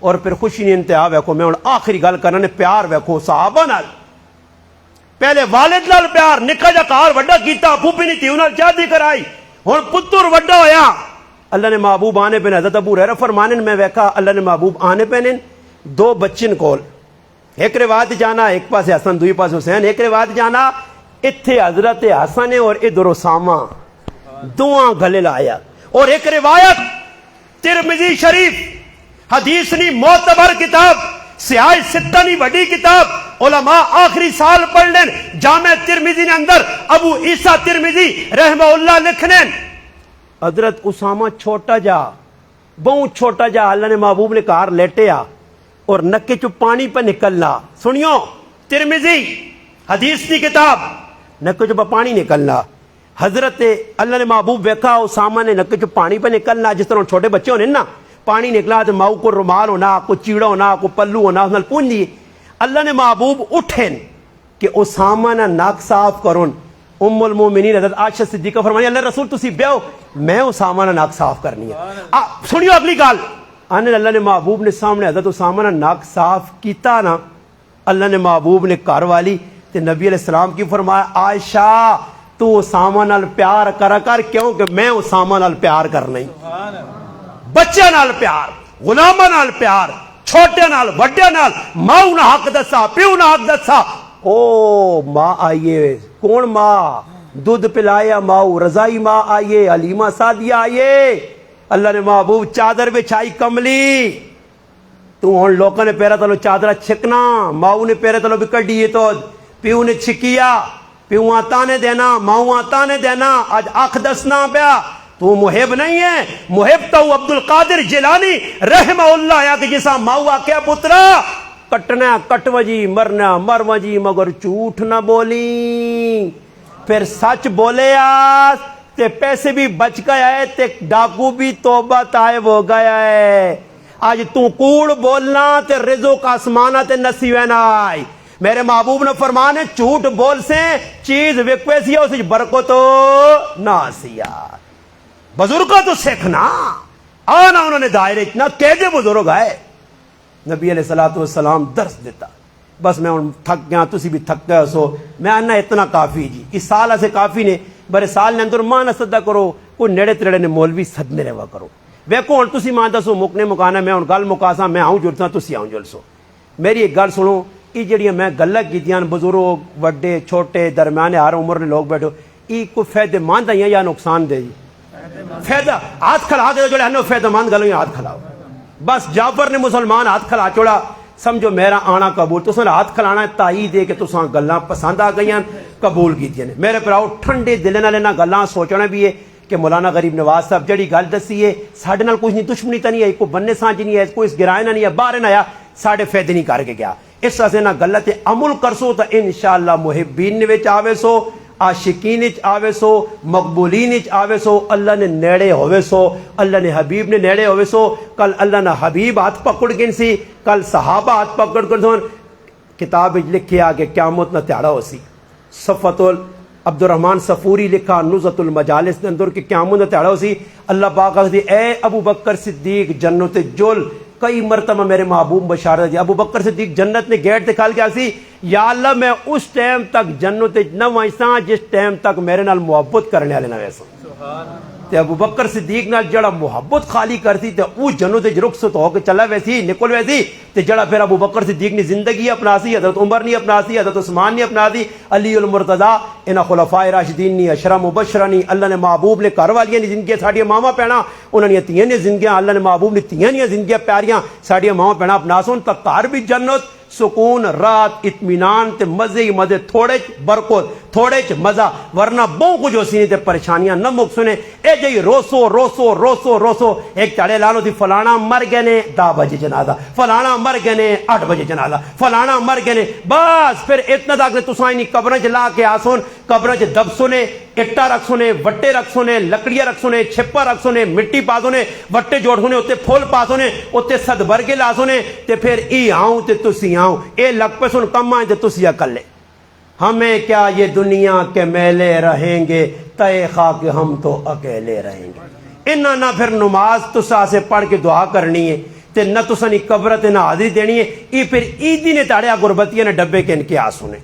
اور پھر خوشی نے انتہا ویکھو. میں آخری گل کرنا نے پیار ویکھو صحابہ نال. پہلے والد نال پیار، نکا جا کار وڈا کیتا، پھوپھی نے تیو نال شادی کرائی، ہن پتر وڈا ہویا. اللہ نے محبوب آنے پہ حضرت ابو ہریرہ فرمانے میں ویکھا اللہ نے محبوب آنے پہ دو بچن کول، ایک روایت جانا ایک پاس حسن دوئی پاس حسین، ایک روایت جانا اتھے حضرت حسن اور ادھر اسامہ دعاں گلے لایا. اور ایک روایت ترمذی شریف حدیث نی معتبر کتاب، سیاہ ستہ نی وڈی کتاب، علماء آخری سال پڑھ لین. جامع ترمذی نے اندر ابو عیسیٰ ترمذی رحمہ اللہ لکھنے حضرت اسامہ چھوٹا جا، بہت چھوٹا جا، اللہ نے محبوب نے کہا لیٹے آ اور نکے چو پانی پہ نکلنا. سنیو ترمذی حدیث کی کتاب، نکے چو پانی نکلنا. حضرت اللہ نے محبوب ویکھا اسامہ نے نکے چو پانی پہ نکلنا، جس طرح چھوٹے بچے ہونے نا پانی نکلا تو ماؤ کو رومال ہونا، کو چیڑا ہونا، کو پلو ہونا، اس نال پونج دیے. اللہ نے محبوب اٹھن کہ اسامہ نہ ناک صاف کرن. ام المومنین حضرت عائشہ صدیقہ فرمائی اللہ رسول تسی بیاو میں اسامہ نہ ناک صاف کرنی ہے. سنیو اگلی گل، آنے اللہ نے محبوب نے سامنے حضرت اسامہ نہ ناک صاف کیتا نا، اللہ نے محبوب نے کار والی تے نبی علیہ السلام کی فرمایا عائشہ تو اسامہ نال پیار کرا کر، کیوں کہ میں اسامہ نال پیار کرنا ہی. بچے نال پیار، غلامہ نال پیار، چھوٹے نال وڈے نال، ماؤ نہ حق دسا، پیو نہ حق دسا. او ماں آئیے، کون ماں؟ دودھ پلایا ماؤ، رضائی ماں آئیے، حلیمہ سعدیہ آئیے. اللہ نے محبوب چادر بچھائی کملی، تو ہن لوکاں نے پیرا تلو چادر چھکنا، ماؤ نے پیرا تلو بھی کڈی تو پیو نے چھکیا، پیو آتا نے دینا، ماؤ آتا نے دینا. آج اکھ دسنا پیا تو محب نہیں ہے. محب تو عبد القادر جیلانی رحمہ اللہ آیا کہ جیسا ماؤ آکیا پترا کٹنا کٹو جی، مرنا مرو جی، مگر جھوٹ نہ بولی. پھر سچ بولے آس تے پیسے بھی بچ گیا ہے، تے ڈاکو بھی توبہ طائب ہو گیا ہے. آج تو کوڑ بولنا تے رزق آسمانہ تے نصیب نہ آئی. میرے محبوب نے فرمانے جھوٹ بول سے چیز وکوے سی اس برکت نہ سیا. بزرگوں تو سیکھنا آنا انہوں نے دائرے اتنا کہتے بزرگ آئے. نبی علیہ الصلوۃ والسلام درس دیتا. بس میں تھک گیا، تسی بھی تھک گئے سو میں آنا اتنا کافی جی. اس سال سے کافی نے بڑے سال نے اندر ماں نہ صدا کرو، کوئی نیڑے تریڑے نے مولوی صدنے رہا کرو. ویکو ہوں تسی ماں دسو مکنے مکانا، میں ہوں گل مکاسا، میں آؤں جلسا تسی آؤں جلسو. میری ایک گل سنو، یہ جڑیاں میں گلاں کیتیاں بزرگ وڈے چھوٹے درمیانے ہر عمر نے لوگ بیٹھو، یہ کوئی فائدے مند آئی یا نقصان دے؟ جی فائدہ ہاتھ کھلا دے جو ہے فائدہ مند گلوں ہاتھ کھلاؤ. بس جعفر نے مسلمان ہاتھ کھلا چھوڑا، سمجھو میرا آنا قبول. تو ہاتھ کھلانا تائید ہے کہ تساں گلاں پسند آ گئی قبول کیتیاں نے. میرے پراؤ ٹھنڈے دل نال انہاں گلاں سوچنا بھی ہے کہ مولانا غریب نواز صاحب جڑی گل دسی ہے ساڈے نال کچھ نہیں، دشمنی تو نہیں ہے، کوئی بننے سانج نہیں ہے، کوئی اس گرائے نہ نہیں ہے، باہر نہ آیا ساڈے فائدے نہیں کر کے گیا. اس واسطے نہ غلط عمل کرسو تو انشاءاللہ محبین وچ آوے سو، عاشقین وچ آوے سو، مقبولین وچ آوے سو، اللہ نے نیڑے ہوئے سو، اللہ نے حبیب نے نیڑے ہوئے سو۔ کل اللہ نے حبیب ہاتھ پکڑ گن سی، کل صحابہ ہاتھ پکڑ کر سن، کتاب لکھیا کہ قیامت نہ تیڑا ہو سی۔ صفت عبد الرحمن صفوری لکھا نزہت المجالس کے اندر کہ قیامت نہ تیڑا ہو سی۔ اللہ پاک کہتے اے ابو بکر صدیق جنت جل، کئی مرتبہ میرے محبوب بشارت دی، ابو بکر صدیق جنت نے گیٹ دکھال کے آسی یا اللہ میں اس ٹائم تک جنت نہ وائساں جس ٹائم تک میرے نال محبت کرنے والے نہ ویسا۔ تے ابو بکر صدیق نال جڑا محبت خالی کرتی تے او جنت رخصت ہو کے چلا ویسی نکل ویسی، تے جڑا پھر ابو بکر صدیق نے زندگی اپنا سی، حضرت عمر نے اپنا سی، حضرت عثمان نے اپنا سی، علی المرتضیٰ انہاں خلفائے راشدین نے، اشرا مبشرہ نے، اللہ نے محبوب نے گھر والیاں نے زندگیاں ساڈیاں ماواں پینا انہاں نے تیاں نے زندگیاں، اللہ نے محبوب نے تیاں نے زندگیاں پیاریاں ساڈیاں ماواں پینا اپنا سن، تا گھر بھی جنت، سکون، رات، اطمینان تے مزے ہی مزے، تھوڑے چ برکت، تھوڑے چ مزہ، ورنہ بہت کچھ ہو سی تے پریشانیاں نہ مک سنے۔ اے جی روسو روسو روسو روسو، ایک چڑے لالو تھی فلانا مر گئے نے 10 بجے جنازہ، فلانا مر گئے نے 8 بجے جنازہ، فلانا مر گئے نے، بس پھر اتنا تک تساں نہیں قبریں چ لا کے آسون، قبریں چ دب سنے، اٹا رکھ سنے، وٹے رکھ سنے، لکڑیاں رکھ سنے، چھپا رکھ سنے، مٹی پا سنے، وٹے جوڑ سنے، اتنے پھول پا سنے، اتنے صد برگے لا سنے، تے پھر ای آؤں تے تسی آؤں، اے لگ پہ سن کم آئیں تے تسی اکلے۔ ہمیں کیا یہ دنیا کے میلے رہیں گے، تئے خاک ہم تو اکیلے رہیں گے۔ انہاں نہ پھر نماز تسا سے پڑھ کے دعا کرنی ہے، تے نہ تسا نی قبر تے نہ حاضری دینی ہے، ای پھر عیدی نے تاڑیا غربتیاں نے ڈبے کے ان کے آسونے،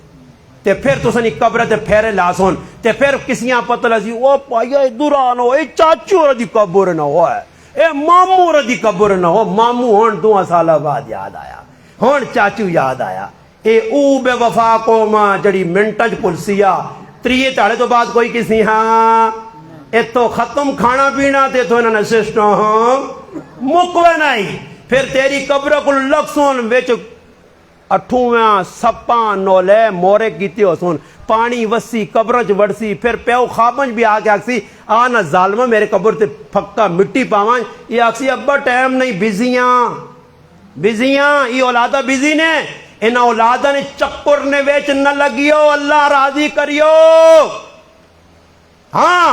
تے پھر تسا نی قبر تے پھیرے لاسون، تے پھر کسیاں پتہ لسی او پایا ادھر آنو، اے چاچو رضی قبر نہ ہوا ہے، اے مامو رضی قبر نہ ہو، مامو ہون 2 سالہ بعد یاد آیا، ہون چاچو یاد آیا۔ اے او بے وفا قوما جڑی منٹج پلسیا، 3 تاڑے تو بعد کوئی کسی ہاں اے تو ختم کھانا پینا تے تو انہوں نے سسٹم ہاں مکوے نہیں، پھر تیری قبر کو لکسون ویچ 8واں سپاں نولے مورے کیتے ہو سن، پانی وسی قبرچ وڑسی، پھر پیو خوابنج بھی آکے آکسی آنا ظالمہ میرے قبر تے پھکا مٹی پاوان، یہ آکسی ابا ٹائم نہیں، بزیاں یہ اولادہ بزی نے، ان اولادہ نے چکر نے ویچ نہ لگیو، اللہ راضی کریو۔ ہاں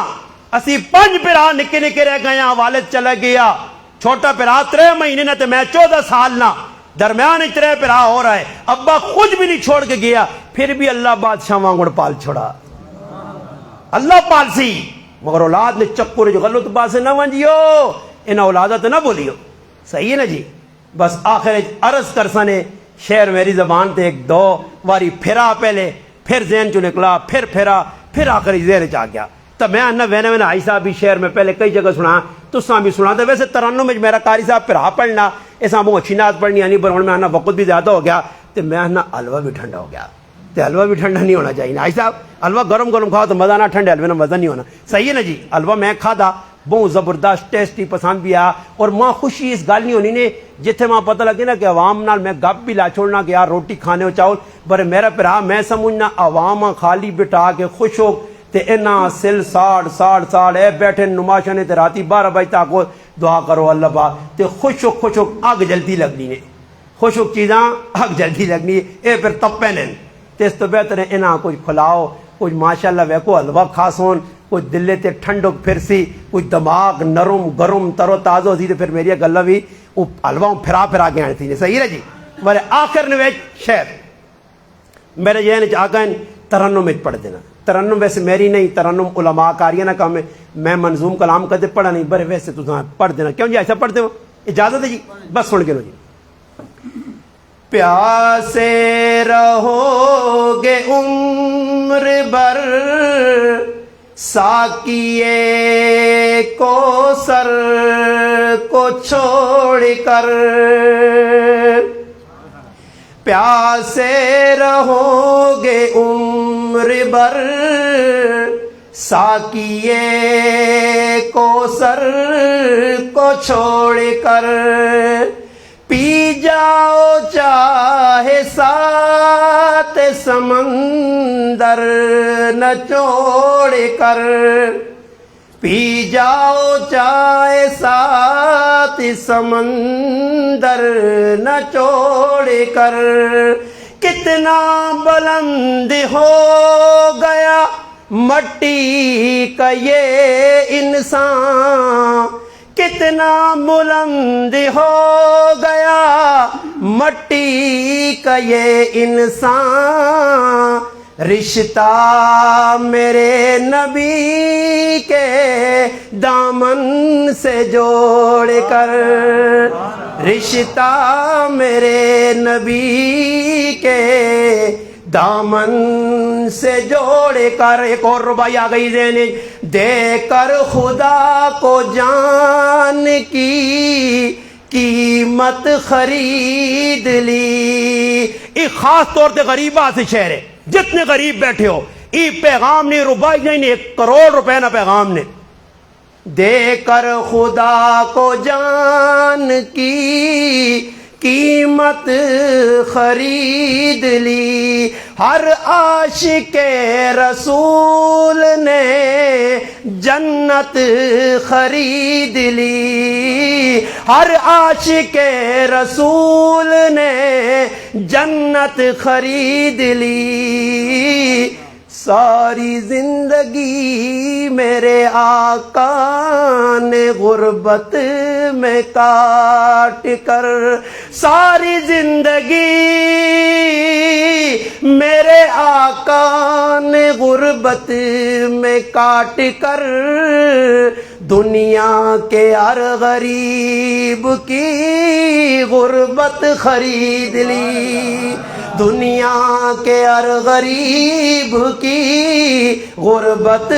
اسی 5 پرا نکے نکے رہ گئے ہیں، والد چلا گیا، چھوٹا پرا 3 مہینے نہ تے میں 14 سال نہ، درمیان 3 پرا ہو رہا ہے، ابا خود بھی نہیں چھوڑ کے گیا، پھر بھی اللہ بادشاہ وانگڑ پال چھوڑا، اللہ پال سی، مگر اولاد نے چکر جو غلط بات سے نہ ونجیو، ان اولادہ تو نہ بولیو، صحیح ہے نا جی۔ بس آخر عرض کرسنے شعر میری زبان تے 1-2 واری پھرا پہلے، پھر ذہن چو نکلا، پھر پھرا، پھر آخری ذہن چاہ گیا، تب میں انہا وینے آئی صاحب بھی شعر میں پہلے کئی جگہ سنا، تو ساں بھی سنا تھا، ویسے ترنم میں میرا قاری صاحب پھرا پڑھنا، ایسا مو اچھی ناز پڑھنی آنی، پر میں انہا وقت بھی زیادہ ہو گیا، تو میں انہا حلوہ بھی ٹھنڈا ہو گیا، تو حلوہ بھی ٹھنڈا نہیں ہونا چاہیے، آئی صاحب حلوہ گرم گرم کھاؤ تو مزہ نہ، ٹھنڈے حلوے نہ مزہ نہیں ہونا، صحیح ہے نا جی۔ حلوہ میں کھا دا بہت زبردست ٹیسٹی پسند بھی آیا، اور ماں خوشی اس گل نہیں ہونی نے جتھے ماں پتہ لگے نا کہ عوام نال میں گپ بھی لا چھوڑنا کہ یار روٹی کھانے ہو چاول، پر میرا پرا میں سمجھنا عوام خالی بٹھا کے خوش ہو تے انہاں سل ساڑ اے بیٹھے نماشا نے تے راتی 12 بجے تک دعا کرو اللہ پاک تے خوش ہو اگ جلدی لگنی نے، خوش ہو چیزاں اگ جلدی لگنی ہے، اے پھر تپے نے تے اس تو بہتر ہے انہاں کچھ کھلاؤ، کچھ ماشاءاللہ ویکو حلوہ کھاسون، کچھ دلے تے ٹھنڈک پھرسی، کچھ دماغ نرم گرم ترو تازہ سی، تے پھر میری گلہ بھی حلوہ پھرا کے آنے تھی، صحیح ہے جی۔ میرے آخر نے شعر میرے ذہن وچ آ گئے، ترنم وچ پڑھ دینا، ترنم ویسے میری نہیں، ترنم علماء کاریاں نہ کام ہے، میں منظوم کلام کدے پڑھا نہیں، بر ویسے تساں پڑھ دینا، کیوں جی ایسا پڑھتے ہو، اجازت ہے جی، بس سن کے لو جی۔ پیاسے رہو گے عمر بھر ساقیے کوثر کو چھوڑ کر، پیاسے رہو گے عمر بھر ساقیے کوثر کو چھوڑ کر، پی جاؤ چاہے سات سمندر نچوڑ کر، پی جاؤ چاہے سات سمندر نچوڑ کر، کتنا بلند ہو گیا مٹی کا یہ انسان، کتنا بلند ہو گیا مٹی کا یہ انسان، رشتہ میرے نبی کے دامن سے جوڑ کر، رشتہ میرے نبی کے دامن سے جوڑ کر۔ ایک اور ربائی آ گئی ذہن، دے کر خدا کو جان کی قیمت خرید لی۔ ایک خاص طور پہ غریبہ سے شہر ہے، جتنے غریب بیٹھے ہو، ای پیغام نہیں، ربائی نہیں، 1 کروڑ روپے نہ پیغام نے، دے کر خدا کو جان کی قیمت خرید لی۔ ہر عاشق رسول نے جنت خرید لی، ہر عاشق رسول نے جنت خرید لی۔ ساری زندگی میرے آقا نے غربت میں کاٹ کر، ساری زندگی میرے آقا نے غربت میں کاٹ کر، دنیا کے ہر غریب کی غربت خرید لی، دنیا کے ہر غریب کی غربت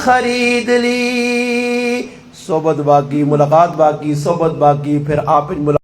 خرید لی۔ صحبت باقی، ملاقات باقی، صحبت باقی، پھر آپ